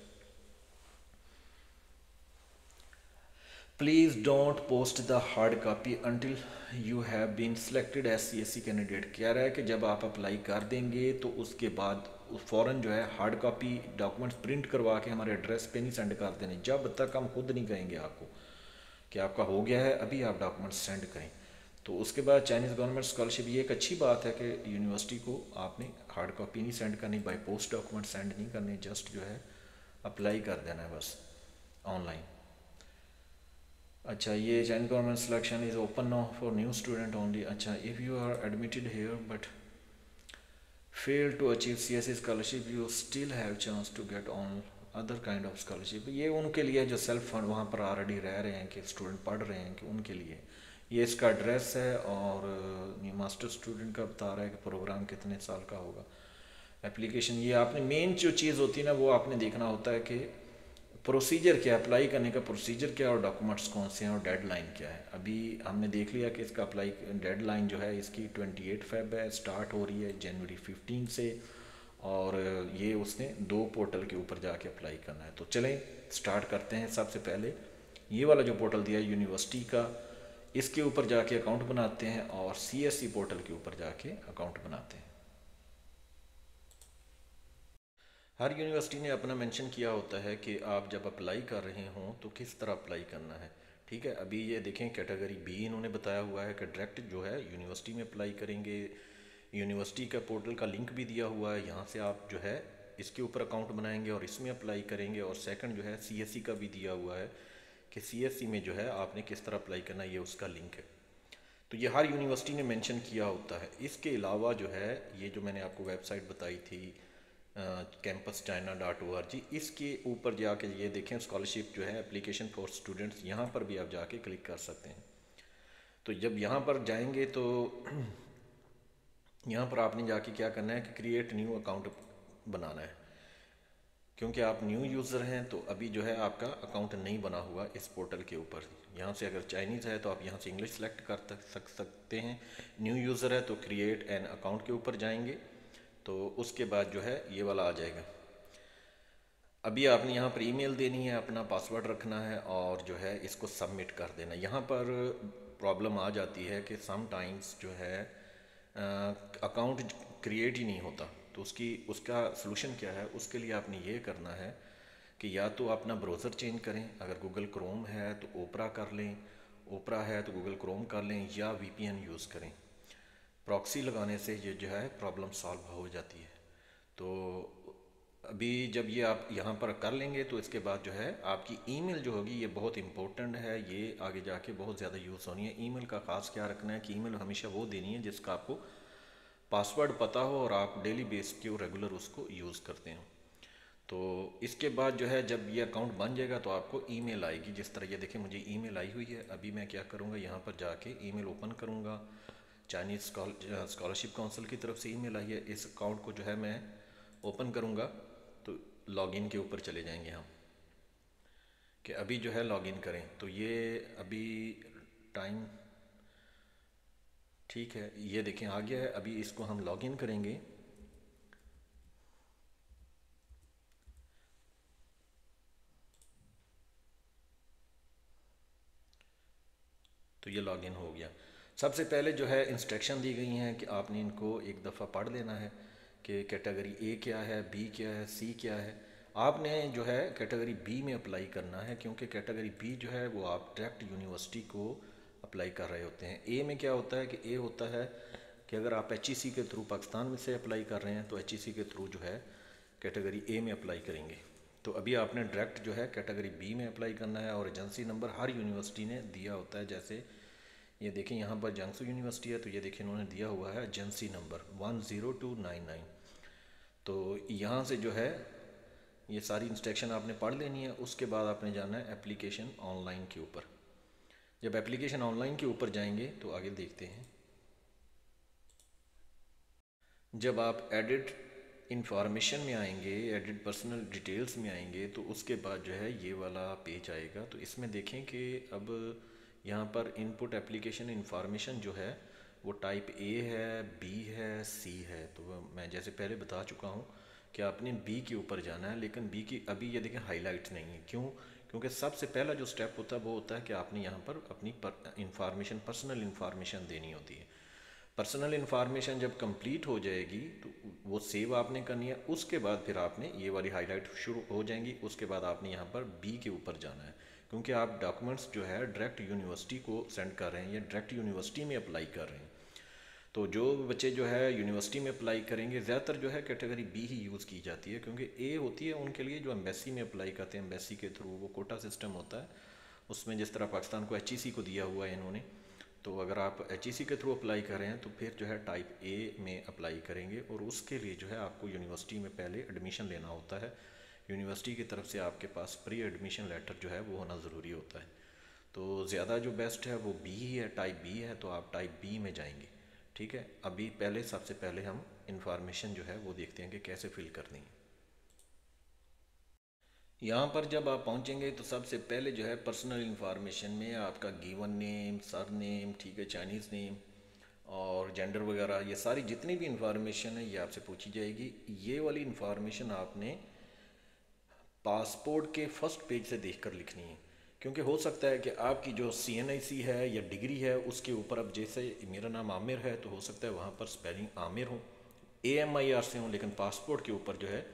please don't post the hard copy until you have been selected as CSC candidate. कह रहा है कि जब आप अप्लाई कर देंगे तो उसके बाद फ़ौरन जो है हार्ड कॉपी डॉक्यूमेंट्स प्रिंट करवा के हमारे एड्रेस पे नहीं सेंड कर देने, जब तक हम खुद नहीं कहेंगे आपको कि आपका हो गया है, अभी आप डॉक्यूमेंट्स सेंड करें। तो उसके बाद चाइनीज़ गवर्नमेंट स्कॉलरशिप, ये एक अच्छी बात है कि यूनिवर्सिटी को आपने हार्ड कॉपी नहीं सेंड करनी, बाय पोस्ट डॉक्यूमेंट सेंड नहीं करने, जस्ट जो है अप्लाई कर देना है बस ऑनलाइन। अच्छा, ये Chinese government selection is open now for new student only. अच्छा, if you are admitted here but fail to achieve CSC scholarship you still have chance to get on other kind of scholarship. ये उनके लिए जो self fund वहाँ पर already रह रहे हैं कि स्टूडेंट पढ़ रहे हैं कि उनके लिए ये इसका एड्रेस है। और ये मास्टर स्टूडेंट का बता रहा है कि प्रोग्राम कितने साल का होगा। एप्लीकेशन, ये आपने मेन जो चीज़ होती है ना वो आपने देखना होता है कि प्रोसीजर क्या है, अप्लाई करने का प्रोसीजर क्या है और डॉक्यूमेंट्स कौन से हैं और डेडलाइन क्या है। अभी हमने देख लिया कि इसका अप्लाई डेडलाइन जो है इसकी 28 फेब है, स्टार्ट हो रही है जनवरी 15 से, और ये उसने 2 पोर्टल के ऊपर जाके अप्लाई करना है। तो चलें स्टार्ट करते हैं। सबसे पहले ये वाला जो पोर्टल दिया है यूनिवर्सिटी का, इसके ऊपर जाके अकाउंट बनाते हैं और CSC पोर्टल के ऊपर जाके अकाउंट बनाते हैं। हर यूनिवर्सिटी ने अपना मेंशन किया होता है कि आप जब अप्लाई कर रहे हों तो किस तरह अप्लाई करना है। ठीक है, अभी ये देखें कैटेगरी B इन्होंने बताया हुआ है कि डायरेक्ट जो है यूनिवर्सिटी में अप्लाई करेंगे। यूनिवर्सिटी का पोर्टल का लिंक भी दिया हुआ है, यहाँ से आप जो है इसके ऊपर अकाउंट बनाएंगे और इसमें अप्लाई करेंगे। और सेकंड जो है CSC का भी दिया हुआ है कि CSC में जो है आपने किस तरह अप्लाई करना है, ये उसका लिंक है। तो ये हर यूनिवर्सिटी ने मेंशन किया होता है। इसके अलावा जो है ये जो मैंने आपको वेबसाइट बताई थी campuschina.org, इसके ऊपर जाके ये देखें स्कॉलरशिप जो है एप्लीकेशन फॉर स्टूडेंट्स, यहाँ पर भी आप जाके क्लिक कर सकते हैं। तो जब यहाँ पर जाएंगे तो यहाँ पर आपने जाके क्या करना है कि क्रिएट न्यू अकाउंट बनाना है, क्योंकि आप न्यू यूज़र हैं तो अभी जो है आपका अकाउंट नहीं बना हुआ इस पोर्टल के ऊपर। यहाँ से अगर चाइनीज़ है तो आप यहाँ से इंग्लिश सेलेक्ट कर सकते हैं। न्यू यूज़र है तो क्रिएट एन अकाउंट के ऊपर जाएंगे तो उसके बाद जो है ये वाला आ जाएगा। अभी आपने यहाँ पर ईमेल देनी है, अपना पासवर्ड रखना है और जो है इसको सबमिट कर देना। यहाँ पर प्रॉब्लम आ जाती है कि सम टाइम्स जो है अकाउंट क्रिएट ही नहीं होता। तो उसका सलूशन क्या है, उसके लिए आपने ये करना है कि या तो अपना ब्राउज़र चेंज करें, अगर गूगल क्रोम है तो ओपरा कर लें, ओपरा है तो गूगल क्रोम कर लें, या वीपीएन यूज़ करें। प्रॉक्सी लगाने से ये जो है प्रॉब्लम सॉल्व हो जाती है। तो अभी जब ये आप यहाँ पर कर लेंगे तो इसके बाद जो है आपकी ईमेल जो होगी ये बहुत इंपॉर्टेंट है, ये आगे जाके बहुत ज़्यादा यूज़ होनी है। ईमेल का ख़ास क्या रखना है कि ईमेल हमेशा वो देनी है जिसका आपको पासवर्ड पता हो और आप डेली बेस के रेगुलर उसको यूज़ करते हो। तो इसके बाद जो है जब ये अकाउंट बन जाएगा तो आपको ईमेल आएगी, जिस तरह ये देखें मुझे ईमेल आई हुई है। अभी मैं क्या करूँगा, यहाँ पर जाके ईमेल ओपन करूँगा। चाइनीज़ स्कॉलरशिप काउंसिल की तरफ से ईमेल आई है। इस अकाउंट को जो है मैं ओपन करूँगा तो लॉगिन के ऊपर चले जाएंगे हम कि अभी जो है लॉगिन करें। तो ये अभी टाइम ठीक है, ये देखें आ गया है। अभी इसको हम लॉगिन करेंगे। तो ये लॉगिन हो गया। सबसे पहले जो है इंस्ट्रक्शन दी गई हैं कि आपने इनको एक दफ़ा पढ़ लेना है कि कैटेगरी ए क्या है, बी क्या है, सी क्या है। आपने जो है कैटेगरी बी में अप्लाई करना है, क्योंकि कैटेगरी बी जो है वो आप डायरेक्ट यूनिवर्सिटी को अप्लाई कर रहे होते हैं। ए में क्या होता है कि ए होता है कि अगर आप एचईसी के थ्रू पाकिस्तान में से अप्लाई कर रहे हैं तो एचईसी के थ्रू जो है कैटेगरी ए में अप्लाई करेंगे। तो अभी आपने डायरेक्ट जो है कैटेगरी बी में अप्लाई करना है और एजेंसी नंबर हर यूनिवर्सिटी ने दिया होता है। जैसे ये देखें यहाँ पर जंगसू यूनिवर्सिटी है तो ये देखें इन्होंने दिया हुआ है एजेंसी नंबर 10299। तो यहाँ से जो है ये सारी इंस्ट्रक्शन आपने पढ़ लेनी है। उसके बाद आपने जाना है एप्लीकेशन ऑनलाइन के ऊपर। जब एप्लीकेशन ऑनलाइन के ऊपर जाएंगे तो आगे देखते हैं। जब आप एडिट इंफॉर्मेशन में आएंगे, एडिट पर्सनल डिटेल्स में आएंगे तो उसके बाद जो है ये वाला पेज आएगा। तो इसमें देखें कि अब यहाँ पर इनपुट एप्लीकेशन इंफॉर्मेशन जो है वो टाइप ए है, बी है, सी है। तो मैं जैसे पहले बता चुका हूँ कि आपने बी के ऊपर जाना है, लेकिन बी की अभी ये देखें हाईलाइट नहीं है। क्यों? क्योंकि सबसे पहला जो स्टेप होता है वो होता है कि आपने यहाँ पर अपनी इंफॉर्मेशन, पर्सनल इंफॉर्मेशन देनी होती है। पर्सनल इन्फॉर्मेशन जब कंप्लीट हो जाएगी तो वो सेव आपने करनी है। उसके बाद फिर आपने ये वाली हाईलाइट शुरू हो जाएंगी। उसके बाद आपने यहाँ पर बी के ऊपर जाना है, क्योंकि आप डॉक्यूमेंट्स जो है डायरेक्ट यूनिवर्सिटी को सेंड कर रहे हैं या डायरेक्ट यूनिवर्सिटी में अप्लाई कर रहे हैं। तो जो बच्चे जो है यूनिवर्सिटी में अप्लाई करेंगे, ज़्यादातर जो है कैटेगरी बी ही यूज़ की जाती है, क्योंकि ए होती है उनके लिए जो एम्बेसी में अप्लाई करते हैं। एम्बेसी के थ्रू वो कोटा सिस्टम होता है, उसमें जिस तरह पाकिस्तान को एचईसी को दिया हुआ है इन्होंने। तो अगर आप एचईसी के थ्रू अप्लाई कर रहे हैं तो फिर जो है टाइप ए में अप्लाई करेंगे और उसके लिए जो है आपको यूनिवर्सिटी में पहले एडमिशन लेना होता है। यूनिवर्सिटी की तरफ से आपके पास प्री एडमिशन लेटर जो है वो होना ज़रूरी होता है। तो ज़्यादा जो बेस्ट है वो बी ही है, टाइप बी है, तो आप टाइप बी में जाएंगे। ठीक है, अभी पहले सबसे पहले हम इंफॉर्मेशन जो है वो देखते हैं कि कैसे फिल करनी है। यहाँ पर जब आप पहुँचेंगे तो सबसे पहले जो है पर्सनल इंफॉर्मेशन में आपका गिवन नेम, सर नेम, ठीक है, चाइनीज़ नेम और जेंडर वगैरह, ये सारी जितनी भी इंफॉर्मेशन है ये आपसे पूछी जाएगी। ये वाली इंफॉर्मेशन आपने पासपोर्ट के फर्स्ट पेज से देखकर लिखनी है, क्योंकि हो सकता है कि आपकी जो CNIC है या डिग्री है उसके ऊपर, अब जैसे मेरा नाम आमिर है तो हो सकता है वहाँ पर स्पेलिंग आमिर हो, AMIR से हो, लेकिन पासपोर्ट के ऊपर जो है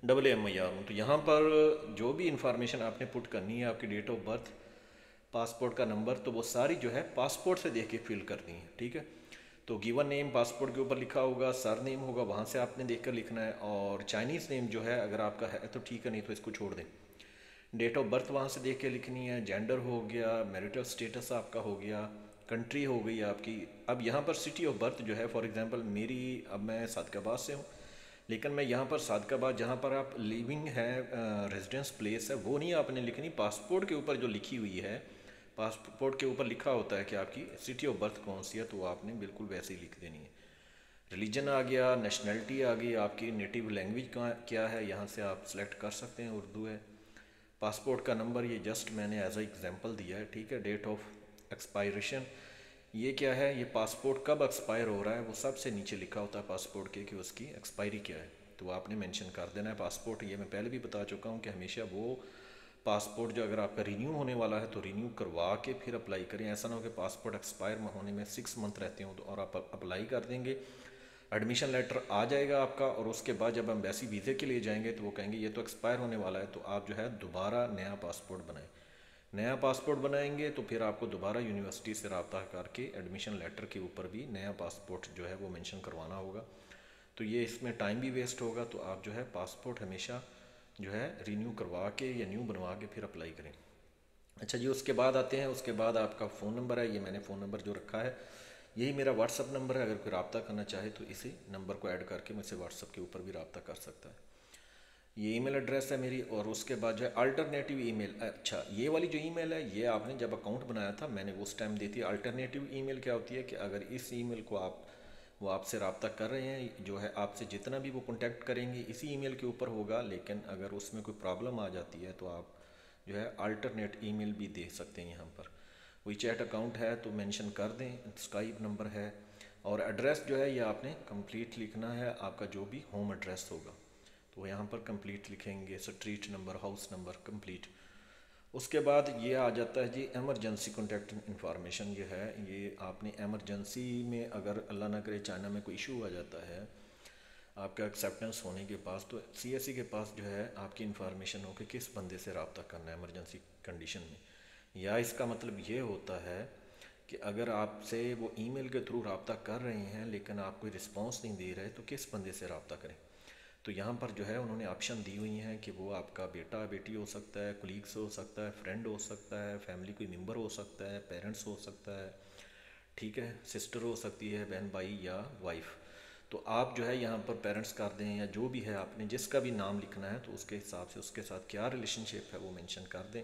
AAMIR हो। तो यहाँ पर जो भी इंफॉर्मेशन आपने पुट करनी है, आपकी डेट ऑफ बर्थ, पासपोर्ट का नंबर, तो वो सारी जो है पासपोर्ट से देख के फिल करनी है। ठीक है, तो गिवन नेम पासपोर्ट के ऊपर लिखा होगा, सर नेम होगा वहाँ से आपने देखकर लिखना है, और चाइनीज़ नेम जो है अगर आपका है तो ठीक है, नहीं तो इसको छोड़ दें। डेट ऑफ बर्थ वहाँ से देख के लिखनी है, जेंडर हो गया, मैरिटल स्टेटस आपका हो गया, कंट्री हो गई आपकी। अब यहाँ पर सिटी ऑफ बर्थ जो है, फॉर एग्जांपल मेरी, अब मैं सादकाबाद से हूँ, लेकिन मैं यहाँ पर सादकाबाद जहाँ पर आप लिविंग है, रेजिडेंस प्लेस है, वो नहीं आपने लिखनी। पासपोर्ट के ऊपर जो लिखी हुई है, पासपोर्ट के ऊपर लिखा होता है कि आपकी सिटी ऑफ बर्थ कौन सी है, तो वो आपने बिल्कुल वैसे ही लिख देनी है। रिलीजन आ गया, नेशनैलिटी आ गई, आपकी नेटिव लैंग्वेज क्या है, यहाँ से आप सेलेक्ट कर सकते हैं, उर्दू है। पासपोर्ट का नंबर ये जस्ट मैंने एज अ एग्जांपल दिया है, ठीक है। डेट ऑफ एक्सपायरेशन, ये क्या है, ये पासपोर्ट कब एक्सपायर हो रहा है वो सबसे नीचे लिखा होता है पासपोर्ट के कि उसकी एक्सपायरी क्या है, तो आपने मेंशन कर देना है पासपोर्ट। ये मैं पहले भी बता चुका हूँ कि हमेशा वो पासपोर्ट जो अगर आपका रिन्यू होने वाला है तो रिन्यू करवा के फिर अप्लाई करें। ऐसा ना हो कि पासपोर्ट एक्सपायर होने में 6 मंथ रहते हो तो और आप अप्लाई कर देंगे, एडमिशन लेटर आ जाएगा आपका, और उसके बाद जब एम्बेसी वीज़े के लिए जाएंगे तो वो कहेंगे ये तो एक्सपायर होने वाला है, तो आप जो है दोबारा नया पासपोर्ट बनाएं। नया पासपोर्ट बनाएंगे तो फिर आपको दोबारा यूनिवर्सिटी से रब्ता करके एडमिशन लेटर के ऊपर भी नया पासपोर्ट जो है वो मेंशन करवाना होगा। तो ये इसमें टाइम भी वेस्ट होगा, तो आप जो है पासपोर्ट हमेशा जो है रिन्यू करवा के या न्यू बनवा के फिर अप्लाई करें। अच्छा जी, उसके बाद आते हैं, उसके बाद आपका फ़ोन नंबर है, ये मैंने फ़ोन नंबर जो रखा है यही मेरा व्हाट्सअप नंबर है। अगर कोई रब्ता करना चाहे तो इसी नंबर को ऐड करके मुझसे व्हाट्सअप के ऊपर भी रब्ता कर सकता है। ये ईमेल एड्रेस है मेरी, और उसके बाद जो है अल्टरनेटिव ईमेल। अच्छा, ये वाली जो ईमेल है ये आपने जब अकाउंट बनाया था मैंने उस टाइम दी थी। अल्टरनेटिव ईमेल क्या होती है कि अगर इस ईमेल को वो आपसे रब्ता कर रहे हैं, जो है आपसे जितना भी वो कांटेक्ट करेंगे इसी ईमेल के ऊपर होगा, लेकिन अगर उसमें कोई प्रॉब्लम आ जाती है तो आप जो है अल्टरनेट ईमेल भी दे सकते हैं। यहाँ पर वही चैट अकाउंट है तो मेंशन कर दें, स्काइप नंबर है, और एड्रेस जो है ये आपने कंप्लीट लिखना है, आपका जो भी होम एड्रेस होगा तो यहाँ पर कंप्लीट लिखेंगे, street number, house number complete. उसके बाद ये आ जाता है जी एमरजेंसी कॉन्टैक्ट इन्फॉर्मेशन। ये है, ये आपने एमरजेंसी में अगर अल्लाह ना करे चाइना में कोई इशू आ जाता है आपका एक्सेप्टेंस होने के पास, तो सीएससी के पास जो है आपकी इन्फॉर्मेशन हो कि किस बंदे से रब्ता करना है एमरजेंसी कंडीशन में। या इसका मतलब ये होता है कि अगर आपसे वो ईमेल के थ्रू रब्ता कर रहे हैं लेकिन आप कोई रिस्पॉन्स नहीं दे रहे तो किस बंदे से रब्ता करें। तो यहाँ पर जो है उन्होंने ऑप्शन दी हुई हैं कि वो आपका बेटा बेटी हो सकता है, कोलीग्स हो सकता है, फ्रेंड हो सकता है, फैमिली कोई मेंबर हो सकता है, पेरेंट्स हो सकता है, ठीक है, सिस्टर हो सकती है, बहन भाई या वाइफ। तो आप जो है यहाँ पर पेरेंट्स कर दें या जो भी है आपने जिसका भी नाम लिखना है तो उसके हिसाब से उसके साथ क्या रिलेशनशिप है वो मेंशन कर दें,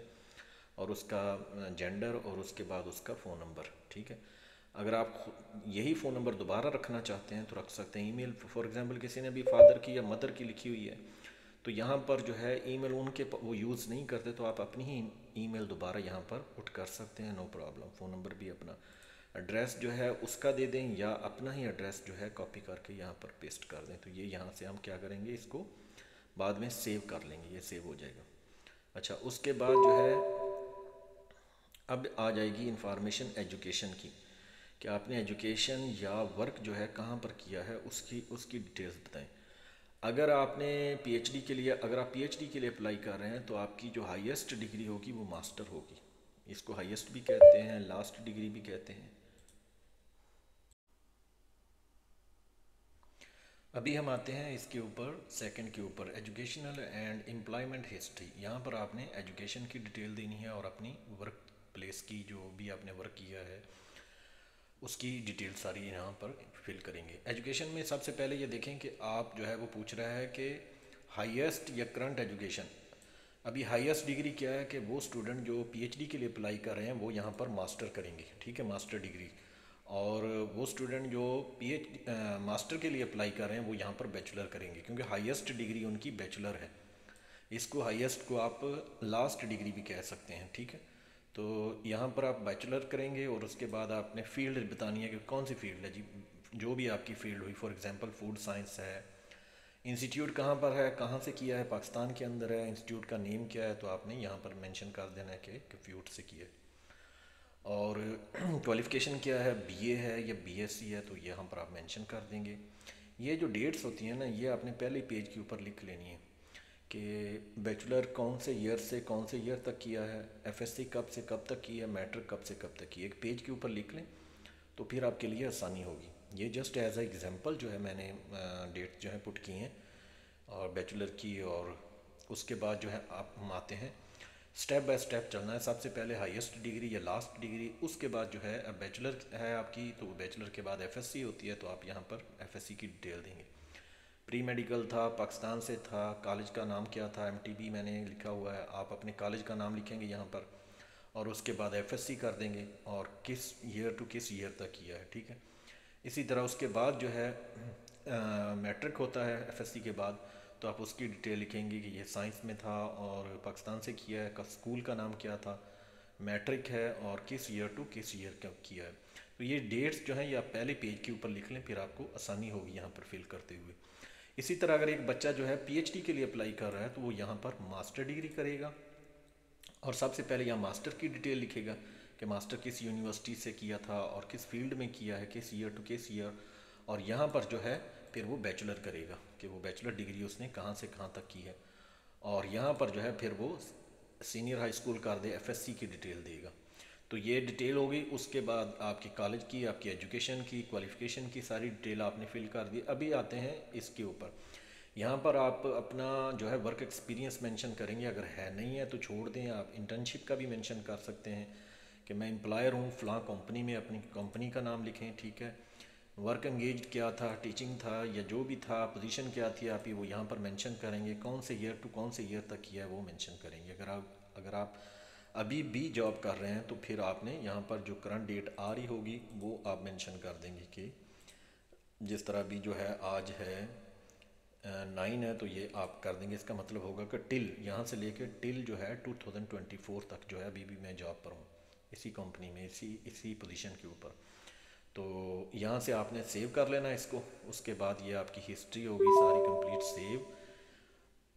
और उसका जेंडर और उसके बाद उसका फ़ोन नंबर, ठीक है। अगर आप यही फ़ोन नंबर दोबारा रखना चाहते हैं तो रख सकते हैं। ईमेल फॉर एग्जांपल किसी ने भी फादर की या मदर की लिखी हुई है तो यहाँ पर जो है ईमेल उनके वो यूज़ नहीं करते, तो आप अपनी ही ईमेल दोबारा यहाँ पर पुट कर सकते हैं, नो प्रॉब्लम। फ़ोन नंबर भी अपना, एड्रेस जो है उसका दे दें या अपना ही एड्रेस जो है कॉपी करके यहाँ पर पेस्ट कर दें। तो ये यहाँ से हम क्या करेंगे, इसको बाद में सेव कर लेंगे, ये सेव हो जाएगा। अच्छा, उसके बाद जो है अब आ जाएगी इंफॉर्मेशन एजुकेशन की, कि आपने एजुकेशन या वर्क जो है कहाँ पर किया है उसकी उसकी डिटेल्स बताएं। अगर आपने पीएचडी के लिए, अगर आप पीएचडी के लिए अप्लाई कर रहे हैं तो आपकी जो हाईएस्ट डिग्री होगी वो मास्टर होगी। इसको हाईएस्ट भी कहते हैं, लास्ट डिग्री भी कहते हैं। अभी हम आते हैं इसके ऊपर सेकंड के ऊपर, एजुकेशनल एंड एम्प्लॉयमेंट हिस्ट्री। यहाँ पर आपने एजुकेशन की डिटेल देनी है और अपनी वर्क प्लेस की जो भी आपने वर्क किया है उसकी डिटेल सारी यहाँ पर फिल करेंगे। एजुकेशन में सबसे पहले ये देखें कि आप जो है वो पूछ रहा है कि हाईएस्ट या करंट एजुकेशन। अभी हाईएस्ट डिग्री क्या है कि वो स्टूडेंट जो पीएचडी के लिए अप्लाई कर रहे हैं वो यहाँ पर मास्टर करेंगे, ठीक है, मास्टर डिग्री। और वो स्टूडेंट जो मास्टर के लिए अप्लाई कर रहे हैं वो यहाँ पर बैचलर करेंगे, क्योंकि हाईएस्ट डिग्री उनकी बैचलर है। इसको हाईएस्ट को आप लास्ट डिग्री भी कह सकते हैं, ठीक है। तो यहाँ पर आप बैचलर करेंगे और उसके बाद आपने फील्ड बतानी है कि कौन सी फील्ड है जी, जो भी आपकी फील्ड हुई। फॉर एग्जांपल फूड साइंस है, इंस्टीट्यूट कहाँ पर है, कहाँ से किया है, पाकिस्तान के अंदर है, इंस्टीट्यूट का नेम क्या है, तो आपने यहाँ पर मेंशन कर देना है कि फ्यूट से किया है। और क्वालिफ़िकेशन क्या है, बीए है या बीएससी है, तो यहाँ पर आप मेंशन कर देंगे। ये जो डेट्स होती हैं ना ये आपने पहले पेज के ऊपर लिख लेनी है कि बैचलर कौन से ईयर से कौन से ईयर तक किया है, एफएससी कब से कब तक की है, मैट्रिक कब से कब तक की है, एक पेज के ऊपर लिख लें तो फिर आपके लिए आसानी होगी। ये जस्ट एज अ एग्जांपल जो है मैंने डेट जो है पुट की हैं और बैचलर की, और उसके बाद जो है आप हम आते हैं स्टेप बाय स्टेप चलना है। सबसे पहले हाईएस्ट डिग्री या लास्ट डिग्री, उसके बाद जो है बैचलर है आपकी तो बैचलर के बाद एफएससी होती है तो आप यहाँ पर एफएससी की डिटेल देंगे। प्री मेडिकल था, पाकिस्तान से था, कॉलेज का नाम क्या था, एमटीबी मैंने लिखा हुआ है, आप अपने कॉलेज का नाम लिखेंगे यहाँ पर, और उसके बाद एफएससी कर देंगे और किस ईयर टू किस ईयर तक किया है, ठीक है। इसी तरह उसके बाद जो है मैट्रिक होता है एफएससी के बाद, तो आप उसकी डिटेल लिखेंगे कि ये साइंस में था और पाकिस्तान से किया है, का स्कूल का नाम क्या था, मैट्रिक है और किस ईयर टू किस ईयर का किया है। तो ये डेट्स जो हैं ये आप पहले पेज के ऊपर लिख लें, फिर आपको आसानी होगी यहाँ पर फिल करते हुए। इसी तरह अगर एक बच्चा जो है पीएचडी के लिए अप्लाई कर रहा है तो वो यहाँ पर मास्टर डिग्री करेगा और सबसे पहले यहाँ मास्टर की डिटेल लिखेगा कि मास्टर किस यूनिवर्सिटी से किया था और किस फील्ड में किया है, किस ईयर टू किस ईयर। और यहाँ पर जो है फिर वो बैचलर करेगा कि वो बैचलर डिग्री उसने कहाँ से कहाँ तक की है। और यहाँ पर जो है फिर वो सीनियर हाई स्कूल कर दे एफएससी की डिटेल देगा। तो ये डिटेल होगी। उसके बाद आपकी कॉलेज की, आपकी एजुकेशन की, क्वालिफ़िकेशन की सारी डिटेल आपने फिल कर दी। अभी आते हैं इसके ऊपर, यहाँ पर आप अपना जो है वर्क एक्सपीरियंस मेंशन करेंगे, अगर है नहीं है तो छोड़ दें। आप इंटर्नशिप का भी मेंशन कर सकते हैं कि मैं एम्प्लॉयर हूँ फ़लाँ कंपनी में, अपनी कंपनी का नाम लिखें, ठीक है। वर्क एंगेज क्या था, टीचिंग था या जो भी था, पोजीशन क्या थी आपकी, वो यहाँ पर मेंशन करेंगे। कौन से ईयर टू कौन से ईयर तक किया है वो मेंशन करेंगे। अगर आप अभी भी जॉब कर रहे हैं तो फिर आपने यहाँ पर जो करंट डेट आ रही होगी वो आप मेंशन कर देंगे कि जिस तरह अभी जो है आज है 9 है, तो ये आप कर देंगे। इसका मतलब होगा कि टिल यहाँ से लेके टिल जो है 2024 तक जो है अभी भी मैं जॉब पर हूँ इसी कंपनी में, इसी पोजीशन के ऊपर। तो यहाँ से आपने सेव कर लेना इसको। उसके बाद ये आपकी हिस्ट्री होगी सारी कंप्लीट सेव।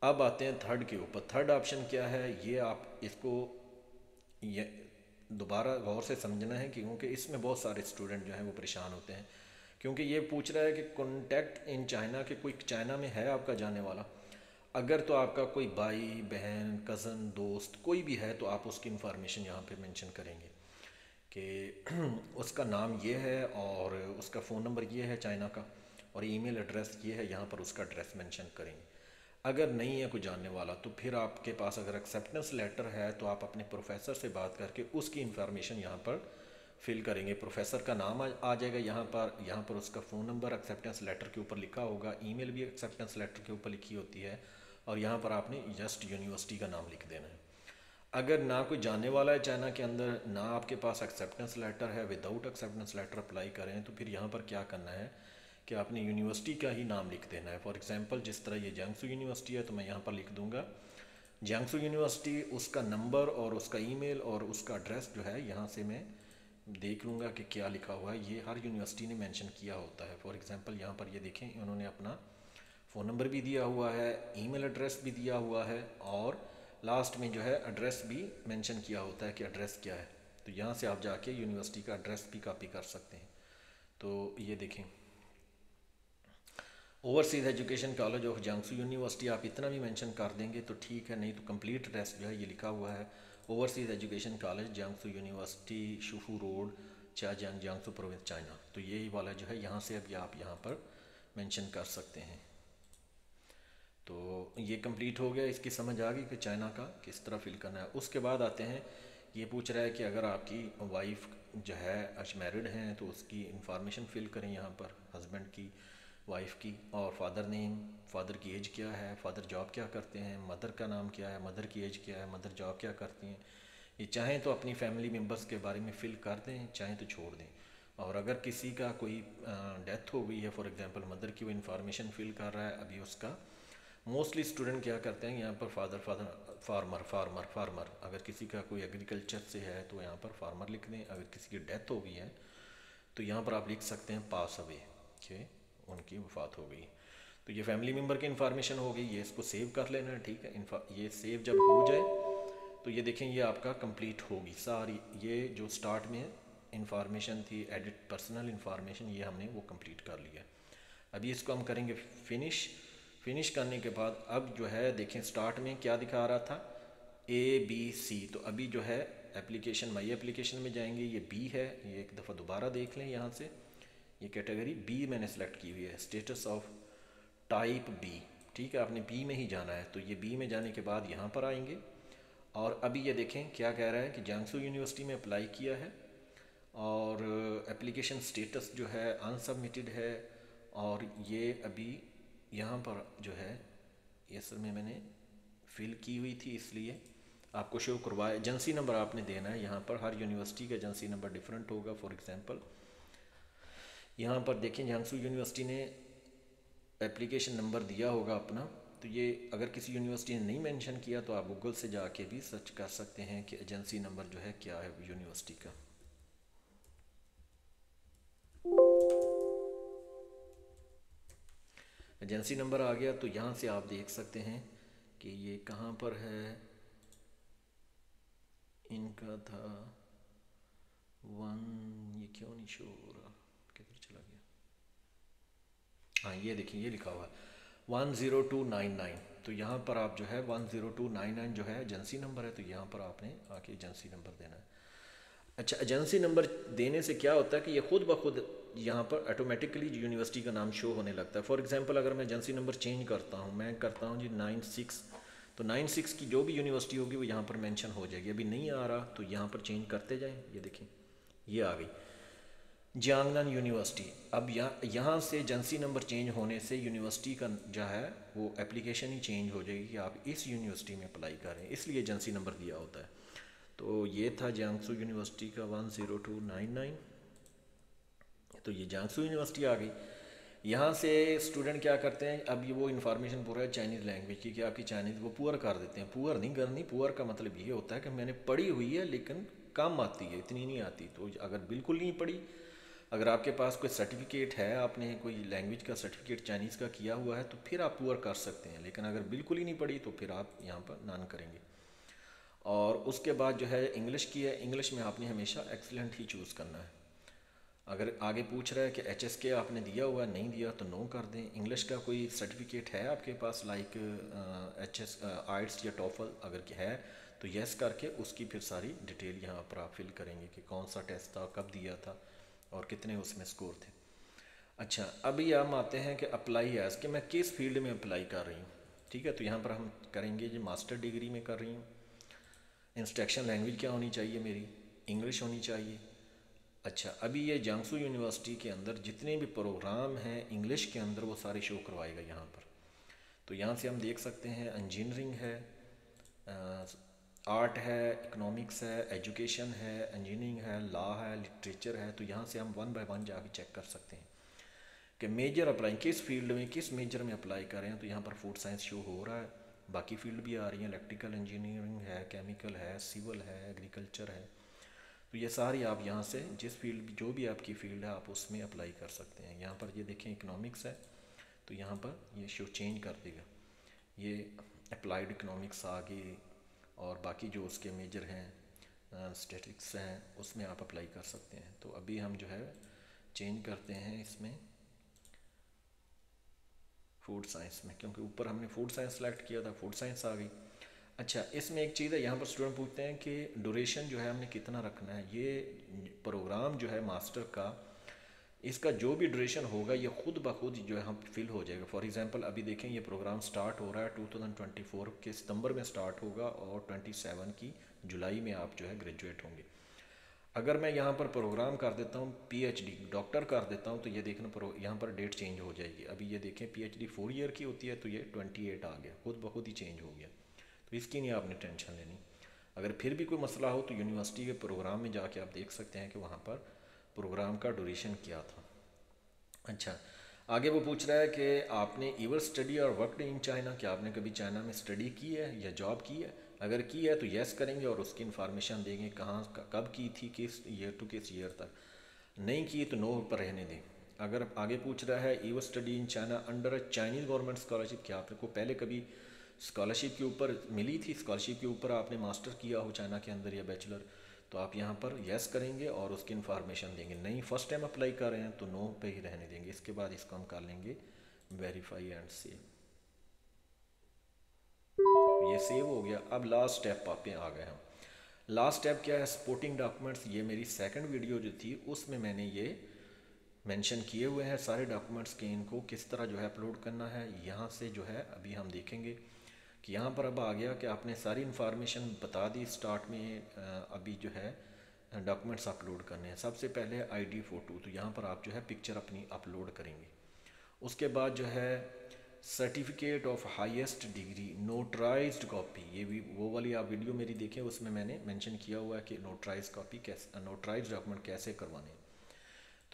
अब आते हैं थर्ड के ऊपर। थर्ड ऑप्शन क्या है, ये आप इसको ये दोबारा गौर से समझना है क्योंकि इसमें बहुत सारे स्टूडेंट जो हैं वो परेशान होते हैं, क्योंकि ये पूछ रहा है कि कॉन्टैक्ट इन चाइना, के कोई चाइना में है आपका जाने वाला। अगर तो आपका कोई भाई बहन कज़न दोस्त कोई भी है तो आप उसकी इन्फॉर्मेशन यहाँ पे मेंशन करेंगे कि उसका नाम ये है और उसका फ़ोन नंबर ये है चाइना का और ईमेल एड्रेस ये है, यहाँ पर उसका एड्रेस मेंशन करेंगे। अगर नहीं है कोई जानने वाला तो फिर आपके पास अगर एक्सेप्टेंस लेटर है तो आप अपने प्रोफेसर से बात करके उसकी इन्फॉर्मेशन यहाँ पर फिल करेंगे। प्रोफेसर का नाम आ जाएगा यहाँ पर उसका फ़ोन नंबर एक्सेप्टेंस लेटर के ऊपर लिखा होगा, ईमेल भी एक्सेप्टेंस लेटर के ऊपर लिखी होती है और यहाँ पर आपने जस्ट यूनिवर्सिटी का नाम लिख देना है। अगर ना कोई जानने वाला है चाइना के अंदर, ना आपके पास एक्सेप्टेंस लेटर है, विदाउट एक्सेप्टेंस लेटर अप्लाई करें, तो फिर यहाँ पर क्या करना है कि आपने यूनिवर्सिटी का ही नाम लिख देना है। फॉर एग्जांपल जिस तरह ये जियांगसू यूनिवर्सिटी है तो मैं यहाँ पर लिख दूँगा जियांगसू यूनिवर्सिटी, उसका नंबर और उसका ईमेल और उसका एड्रेस जो है यहाँ से मैं देख लूँगा कि क्या लिखा हुआ है। ये हर यूनिवर्सिटी ने मेंशन किया होता है। फॉर एग्जांपल यहाँ पर ये देखें, उन्होंने अपना फ़ोन नंबर भी दिया हुआ है, ईमेल एड्रेस भी दिया हुआ है और लास्ट में जो है एड्रेस भी मेंशन किया होता है कि एड्रेस क्या है। तो यहाँ से आप जाके यूनिवर्सिटी का एड्रेस भी कॉपी कर सकते हैं। तो ये देखें, overseas education college of Jiangsu university, आप इतना भी मेंशन कर देंगे तो ठीक है, नहीं तो कंप्लीट एड्रेस जो है ये लिखा हुआ है overseas education college Jiangsu university, Xuefu road, Zhenjiang, Jiangsu province, China. तो यही वाला जो है यहाँ से अभी आप यहाँ पर मेंशन कर सकते हैं। तो ये कंप्लीट हो गया, इसकी समझ आ गई कि चाइना का किस तरह फिल करना है। उसके बाद आते हैं, ये पूछ रहा है कि अगर आपकी वाइफ जो है अनमैरिड हैं तो उसकी इंफॉर्मेशन फिल करें यहाँ पर, हस्बैंड की, वाइफ की, और फादर नेम, फादर की एज क्या है, फादर जॉब क्या करते हैं, मदर का नाम क्या है, मदर की एज क्या है, मदर जॉब क्या करती हैं। ये चाहें तो अपनी फैमिली मेम्बर्स के बारे में फ़िल कर दें, चाहें तो छोड़ दें। और अगर किसी का कोई डेथ हो गई है, फॉर एग्जांपल मदर की वो इन्फॉर्मेशन फिल कर रहा है, अभी उसका मोस्टली स्टूडेंट क्या करते हैं यहाँ पर फार्मर, अगर किसी का कोई एग्रीकल्चर से है तो यहाँ पर फार्मर लिख दें। अगर किसी की डेथ हो गई है तो यहाँ पर आप लिख सकते हैं पास अवे, कि उनकी वफात हो गई। तो ये फैमिली मेम्बर की इन्फॉर्मेशन हो गई, ये इसको सेव कर लेना है, ठीक है। ये सेव जब हो जाए तो ये देखें ये आपका कंप्लीट होगी सारी। ये जो स्टार्ट में इंफॉर्मेशन थी, एडिट पर्सनल इंफॉर्मेशन, ये हमने वो कंप्लीट कर लिया। अभी इसको हम करेंगे फिनिश करने के बाद अब जो है देखें स्टार्ट में क्या दिखा रहा था, ABC। तो अभी जो है एप्लीकेशन, माई एप्लीकेशन में जाएंगे, ये B है, ये एक दफ़ा दोबारा देख लें यहाँ से, ये कैटेगरी B मैंने सेलेक्ट की हुई है, स्टेटस ऑफ टाइप B, ठीक है। आपने B में ही जाना है, तो ये B में जाने के बाद यहाँ पर आएंगे और अभी ये देखें क्या कह रहा है कि जियांगसू यूनिवर्सिटी में अप्लाई किया है और एप्लीकेशन स्टेटस जो है अनसबमिटेड है। और ये अभी यहाँ पर जो है ये असल में मैंने फिल की हुई थी इसलिए आपको शो करवाया। एजेंसी नंबर आपने देना है यहाँ पर, हर यूनिवर्सिटी का एजेंसी नंबर डिफरेंट होगा। फॉर एग्जांपल यहाँ पर देखें जियांगसू यूनिवर्सिटी ने एप्लीकेशन नंबर दिया होगा अपना, तो ये अगर किसी यूनिवर्सिटी ने नहीं मेंशन किया तो आप गूगल से जाके भी सर्च कर सकते हैं कि एजेंसी नंबर जो है क्या है यूनिवर्सिटी का। एजेंसी नंबर आ गया तो यहाँ से आप देख सकते हैं कि ये कहाँ पर है, इनका था वन, ये क्यों नहीं शो हो रहा, किधर चला गया, हाँ ये देखिए ये लिखा हुआ है 10299। तो यहाँ पर आप जो है 10299 जो है एजेंसी नंबर है, तो यहाँ पर आपने आके एजेंसी नंबर देना है। अच्छा, एजेंसी नंबर देने से क्या होता है कि ये खुद ब खुद यहाँ पर ऑटोमेटिकली यूनिवर्सिटी का नाम शो होने लगता है। फॉर एग्जांपल अगर मैं एजेंसी नंबर चेंज करता हूँ, मैं करता हूँ जी 96, तो 96 की जो भी यूनिवर्सिटी होगी वो यहाँ पर मेंशन हो जाएगी। अभी नहीं आ रहा तो यहाँ पर चेंज करते जाएं, ये देखें ये आ गई जियांगनान यूनिवर्सिटी। अब यहाँ से एजेंसी नंबर चेंज होने से यूनिवर्सिटी का जो है वो एप्लीकेशन ही चेंज हो जाएगी कि आप इस यूनिवर्सिटी में अप्लाई करें, इसलिए एजेंसी नंबर दिया होता है। तो ये था जियांगसू यूनिवर्सिटी का 10299। तो ये जियांगसू यूनिवर्सिटी आ गई। यहाँ से स्टूडेंट क्या करते हैं, अब ये वो इन्फॉर्मेशन पूरा है चाइनीज़ लैंग्वेज की कि आपकी चाइनीज़ वो पुअर कर देते हैं। पुअर नहीं करनी, पुअर का मतलब ये होता है कि मैंने पढ़ी हुई है लेकिन कम आती है, इतनी नहीं आती। तो अगर बिल्कुल नहीं पढ़ी, अगर आपके पास कोई सर्टिफिकेट है, आपने कोई लैंग्वेज का सर्टिफिकेट चाइनीज़ का किया हुआ है तो फिर आप पुअर कर सकते हैं, लेकिन अगर बिल्कुल ही नहीं पढ़ी तो फिर आप यहाँ पर नॉन करेंगे। और उसके बाद जो है इंग्लिश की है, इंग्लिश में आपने हमेशा एक्सीलेंट ही चूज़ करना है। अगर आगे पूछ रहा है कि HSK आपने दिया हुआ है, नहीं दिया तो नो कर दें। इंग्लिश का कोई सर्टिफिकेट है आपके पास लाइक आइट्स या टॉफल अगर है तो यस करके उसकी फिर सारी डिटेल यहाँ पर आप फिल करेंगे कि कौन सा टेस्ट था, कब दिया था और कितने उसमें स्कोर थे। अच्छा, अभी हम आते हैं कि अप्लाई एज कि मैं किस फील्ड में अप्लाई कर रही हूँ। ठीक है, तो यहाँ पर हम करेंगे जी मास्टर डिग्री में कर रही हूँ। इंस्ट्रक्शन लैंग्वेज क्या होनी चाहिए मेरी, इंग्लिश होनी चाहिए। अच्छा, अभी ये जियांगसू यूनिवर्सिटी के अंदर जितने भी प्रोग्राम हैं इंग्लिश के अंदर वो सारे शो करवाएगा यहाँ पर। तो यहाँ से हम देख सकते हैं इंजीनियरिंग है, आर्ट है, इकोनॉमिक्स है, एजुकेशन है, इंजीनियरिंग है, लॉ है, लिटरेचर है। तो यहाँ से हम वन बाय वन जाके चेक कर सकते हैं कि मेजर अप्लाई किस फील्ड में, किस मेजर में अप्लाई कर रहे हैं। तो यहाँ पर फूड साइंस शो हो रहा है, बाकी फील्ड भी आ रही हैं, इलेक्ट्रिकल इंजीनियरिंग है, केमिकल है, सिविल है, एग्रीकल्चर है। तो ये सारी आप यहाँ से जिस फील्ड जो भी आपकी फील्ड है आप उसमें अप्लाई कर सकते हैं। यहाँ पर ये देखें इकोनॉमिक्स है तो यहाँ पर ये शो चेंज कर देगा, ये अप्लाइड इकोनॉमिक्स आ गई और बाकी जो उसके मेजर हैं स्टैटिस्टिक्स हैं उसमें आप अप्लाई कर सकते हैं। तो अभी हम जो है चेंज करते हैं इसमें फूड साइंस में, क्योंकि ऊपर हमने फूड साइंस सेलेक्ट किया था, फूड साइंस आ गई। अच्छा, इसमें एक चीज़ है, यहाँ पर स्टूडेंट पूछते हैं कि ड्यूरेशन जो है हमने कितना रखना है। ये प्रोग्राम जो है मास्टर का, इसका जो भी ड्यूरेशन होगा ये खुद ब खुद जो है हम फिल हो जाएगा। फॉर एग्जांपल अभी देखें ये प्रोग्राम स्टार्ट हो रहा है 2024 के सितंबर में स्टार्ट होगा और 27 की जुलाई में आप जो है ग्रेजुएट होंगे। अगर मैं यहाँ पर प्रोग्राम कर देता हूँ PhD डॉक्टर कर देता हूँ तो ये देखना यहाँ पर डेट चेंज हो जाएगी। अभी ये देखें PhD 4 ईयर की होती है तो ये 28 आ गया, खुद ब खुद ही चेंज हो गया। तो इसकी नहीं आपने टेंशन लेनी। अगर फिर भी कोई मसला हो तो यूनिवर्सिटी के प्रोग्राम में जाके आप देख सकते हैं कि वहाँ पर प्रोग्राम का ड्यूरेशन क्या था। अच्छा, आगे वो पूछ रहा है कि आपने ईवर स्टडी और वर्कड इन चाइना, क्या आपने कभी चाइना में स्टडी की है या जॉब की है। अगर की है तो यस करेंगे और उसकी इन्फॉर्मेशन देंगे कहाँ कब की थी, किस ईयर टू किस ईयर तक। नहीं की तो नो पर रहने दें। अगर आगे पूछ रहा है ever study in China under a Chinese government scholarship, क्या आपको पहले कभी स्कॉलरशिप के ऊपर मिली थी, स्कॉलरशिप के ऊपर आपने मास्टर किया हो चाइना के अंदर या बैचलर, तो आप यहाँ पर यस करेंगे और उसकी इन्फॉर्मेशन देंगे। नहीं फर्स्ट टाइम अप्लाई कर रहे हैं तो नो पे ही रहने देंगे। इसके बाद इसको हम कर लेंगे वेरीफाई एंड सेव। ये सेव हो गया। अब लास्ट स्टेप पे आ गए हम। लास्ट स्टेप क्या है, सपोर्टिंग डॉक्यूमेंट्स। ये मेरी सेकंड वीडियो जो थी उसमें मैंने ये मेंशन किए हुए हैं सारे डॉक्यूमेंट्स के, इनको किस तरह जो है अपलोड करना है। यहाँ से जो है अभी हम देखेंगे कि यहाँ पर अब आ गया कि आपने सारी इन्फॉर्मेशन बता दी स्टार्ट में। अभी जो है डॉक्यूमेंट्स अपलोड करने हैं। सबसे पहले ID फ़ोटो, तो यहाँ पर आप जो है पिक्चर अपनी अपलोड करेंगे। उसके बाद जो है certificate of highest degree notarised copy, ये भी वो वाली आप वीडियो मेरी देखें, उसमें मैंने मेंशन किया हुआ है कि नोटराइज कॉपी कैसे, नोटराइज डॉक्यूमेंट कैसे करवाने हैं।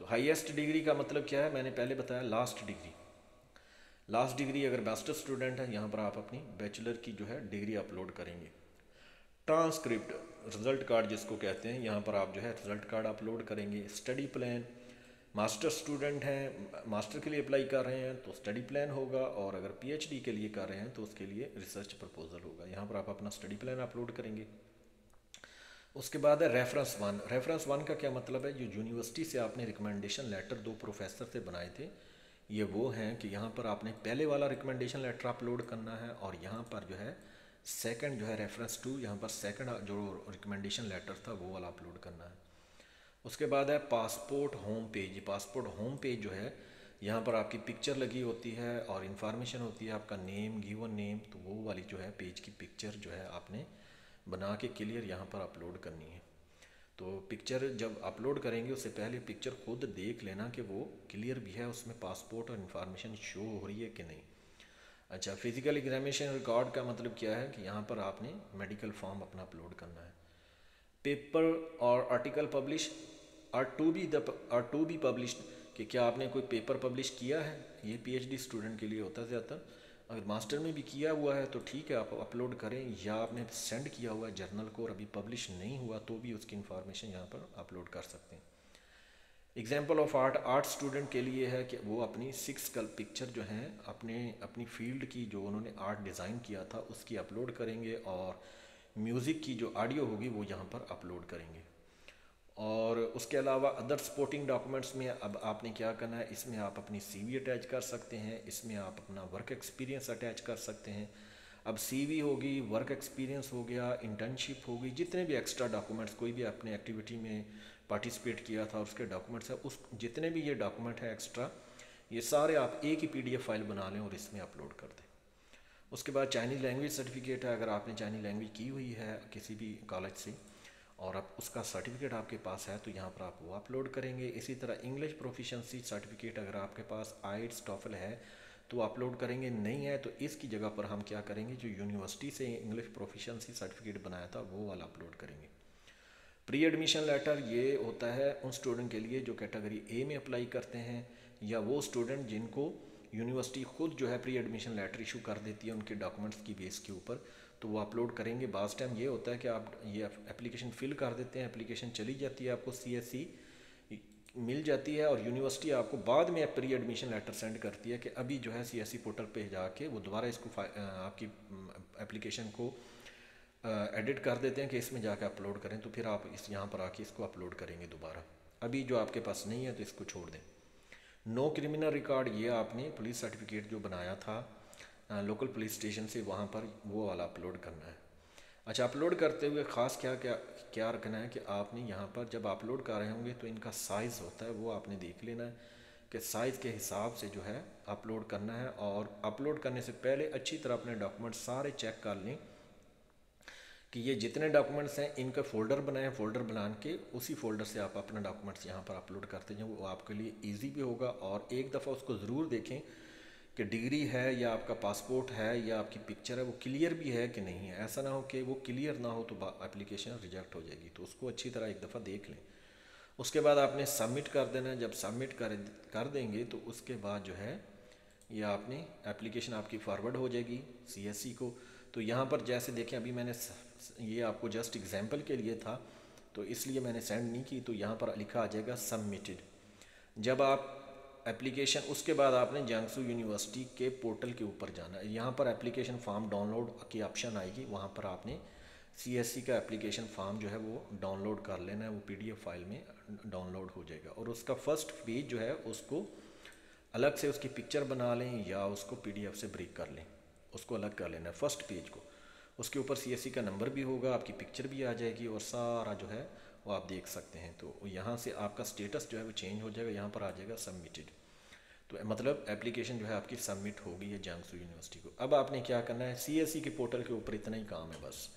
तो हाईएस्ट डिग्री का मतलब क्या है, मैंने पहले बताया लास्ट डिग्री। लास्ट डिग्री अगर मास्टर स्टूडेंट है, यहाँ पर आप अपनी बैचलर की जो है डिग्री अपलोड करेंगे। ट्रांसक्रिप्ट, रिजल्ट कार्ड जिसको कहते हैं, यहाँ पर आप जो है रिजल्ट कार्ड अपलोड करेंगे। स्टडी प्लान, मास्टर स्टूडेंट हैं, मास्टर के लिए अप्लाई कर रहे हैं तो स्टडी प्लान होगा, और अगर पीएचडी के लिए कर रहे हैं तो उसके लिए रिसर्च प्रपोजल होगा। यहाँ पर आप अपना स्टडी प्लान अपलोड करेंगे। उसके बाद है रेफरेंस वन। रेफरेंस वन का क्या मतलब है, जो यूनिवर्सिटी से आपने रिकमेंडेशन लेटर 2 प्रोफेसर से बनाए थे, ये वो हैं कि यहाँ पर आपने पहले वाला रिकमेंडेशन लेटर अपलोड करना है, और यहाँ पर जो है सेकंड जो है रेफरेंस टू, यहाँ पर सेकंड जो रिकमेंडेशन लेटर था वो वाला अपलोड करना है। उसके बाद है passport home page. Passport home page जो है, यहाँ पर आपकी पिक्चर लगी होती है और इन्फॉर्मेशन होती है, आपका नेम, गिवन नेम, तो वो वाली जो है पेज की पिक्चर जो है आपने बना के क्लियर यहाँ पर अपलोड करनी है। तो पिक्चर जब अपलोड करेंगे उससे पहले पिक्चर खुद देख लेना कि वो क्लियर भी है, उसमें पासपोर्ट और इन्फॉर्मेशन शो हो रही है कि नहीं। अच्छा, फिजिकल एग्जामिनेशन रिकॉर्ड का मतलब क्या है कि यहाँ पर आपने मेडिकल फॉर्म अपना अपलोड करना है। पेपर और article publish are to be published, कि क्या आपने कोई पेपर पब्लिश किया है, ये पीएचडी स्टूडेंट के लिए होता है ज़्यादातर। अगर मास्टर में भी किया हुआ है तो ठीक है, आप अपलोड करें, या आपने सेंड किया हुआ है जर्नल को और अभी पब्लिश नहीं हुआ तो भी उसकी इन्फॉर्मेशन यहाँ पर अपलोड कर सकते हैं। एग्जाम्पल ऑफ आर्ट स्टूडेंट के लिए है कि वो अपनी 6 कल पिक्चर जो हैं अपनी फील्ड की, जो उन्होंने आर्ट डिज़ाइन किया था उसकी अपलोड करेंगे, और म्यूज़िक की जो ऑडियो होगी वो यहाँ पर अपलोड करेंगे। और उसके अलावा अदर सपोर्टिंग डॉक्यूमेंट्स में अब आपने क्या करना है, इसमें आप अपनी सीवी अटैच कर सकते हैं, इसमें आप अपना वर्क एक्सपीरियंस अटैच कर सकते हैं। अब सीवी होगी, वर्क एक्सपीरियंस हो गया, इंटर्नशिप होगी, जितने भी एक्स्ट्रा डॉक्यूमेंट्स, कोई भी अपने एक्टिविटी में पार्टिसिपेट किया था उसके डॉक्यूमेंट्स है, उस जितने भी ये डॉक्यूमेंट है एक्स्ट्रा, ये सारे आप एक ही पीडीएफ फाइल बना लें और इसमें अपलोड कर दें। उसके बाद चाइनीज़ लैंग्वेज सर्टिफिकेट है, अगर आपने चाइनीज़ लैंग्वेज की हुई है किसी भी कॉलेज से और आप उसका सर्टिफिकेट आपके पास है तो यहाँ पर आप वो अपलोड करेंगे। इसी तरह इंग्लिश प्रोफिशेंसी सर्टिफिकेट अगर आपके पास आइट्स टॉफल है तो अपलोड करेंगे, नहीं है तो इसकी जगह पर हम क्या करेंगे, जो यूनिवर्सिटी से इंग्लिश प्रोफिशेंसी सर्टिफिकेट बनाया था वो वाला अपलोड करेंगे। प्री एडमिशन लेटर ये होता है उन स्टूडेंट के लिए जो कैटेगरी ए में अप्लाई करते हैं, या वो स्टूडेंट जिनको यूनिवर्सिटी खुद जो है प्री एडमिशन लेटर इशू कर देती है उनके डॉक्यूमेंट्स की बेस के ऊपर, तो वो अपलोड करेंगे। बाज़ टाइम ये होता है कि आप ये एप्लीकेशन फ़िल कर देते हैं, एप्लीकेशन चली जाती है, आपको सीएससी मिल जाती है और यूनिवर्सिटी आपको बाद में प्री एडमिशन लेटर सेंड करती है कि अभी जो है सीएससी पोर्टल पे जाके वो दोबारा इसको आपकी एप्लीकेशन को एडिट कर देते हैं कि इसमें जाकर अपलोड करें, तो फिर आप इस यहाँ पर आके इसको अपलोड करेंगे दोबारा। अभी जो आपके पास नहीं है तो इसको छोड़ दें। नो क्रिमिनल रिकॉर्ड, ये आपने पुलिस सर्टिफिकेट जो बनाया था लोकल पुलिस स्टेशन से, वहाँ पर वो वाला अपलोड करना है। अच्छा, अपलोड करते हुए ख़ास क्या क्या क्या रखना है कि आपने यहाँ पर जब अपलोड कर रहे होंगे तो इनका साइज़ होता है वो आपने देख लेना है कि साइज़ के हिसाब से जो है अपलोड करना है। और अपलोड करने से पहले अच्छी तरह अपने डॉक्यूमेंट सारे चेक कर लें कि ये जितने डॉक्यूमेंट्स हैं इनका फ़ोल्डर बनाएं, फ़ोल्डर बना के उसी फ़ोल्डर से आप अपना डॉक्यूमेंट्स यहाँ पर अपलोड करते जाएं, वो आपके लिए इजी भी होगा। और एक दफ़ा उसको ज़रूर देखें कि डिग्री है या आपका पासपोर्ट है या आपकी पिक्चर है वो क्लियर भी है कि नहीं है। ऐसा ना हो कि वो क्लियर ना हो तो एप्लीकेशन रिजेक्ट हो जाएगी, तो उसको अच्छी तरह एक दफ़ा देख लें। उसके बाद आपने सबमिट कर देना है। जब सबमिट कर देंगे तो उसके बाद जो है ये आपने एप्लीकेशन आपकी फॉरवर्ड हो जाएगी सीएससी को। तो यहाँ पर जैसे देखें, अभी मैंने ये आपको जस्ट एग्जांपल के लिए था तो इसलिए मैंने सेंड नहीं की, तो यहाँ पर लिखा आ जाएगा सबमिटेड। जब आप एप्लीकेशन, उसके बाद आपने जियांगसू यूनिवर्सिटी के पोर्टल के ऊपर जाना है, यहाँ पर एप्लीकेशन फॉर्म डाउनलोड की ऑप्शन आएगी, वहाँ पर आपने सीएससी का एप्लीकेशन फॉर्म जो है वो डाउनलोड कर लेना है, वो पीडीएफ फाइल में डाउनलोड हो जाएगा। और उसका फर्स्ट पेज जो है उसको अलग से उसकी पिक्चर बना लें या उसको पीडीएफ से ब्रेक कर लें, उसको अलग कर लेना है फर्स्ट पेज को। उसके ऊपर सीएससी का नंबर भी होगा, आपकी पिक्चर भी आ जाएगी और सारा जो है वो आप देख सकते हैं। तो यहाँ से आपका स्टेटस जो है वो चेंज हो जाएगा, यहाँ पर आ जाएगा सबमिटेड, तो मतलब एप्लीकेशन जो है आपकी सबमिट हो गई है जियांगसू यूनिवर्सिटी को। अब आपने क्या करना है, सीएससी के पोर्टल के ऊपर इतना ही काम है बस।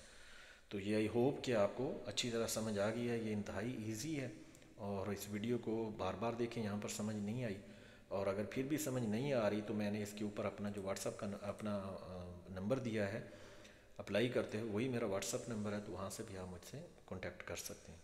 तो ये आई होप कि आपको अच्छी तरह समझ आ गई है, ये इंतहाई ईजी है और इस वीडियो को बार बार देखें, यहाँ पर समझ नहीं आई। और अगर फिर भी समझ नहीं आ रही तो मैंने इसके ऊपर अपना जो व्हाट्सअप का अपना नंबर दिया है अप्लाई करते हुए, वही मेरा व्हाट्सअप नंबर है, तो वहाँ से भी आप मुझसे कॉन्टैक्ट कर सकते हैं।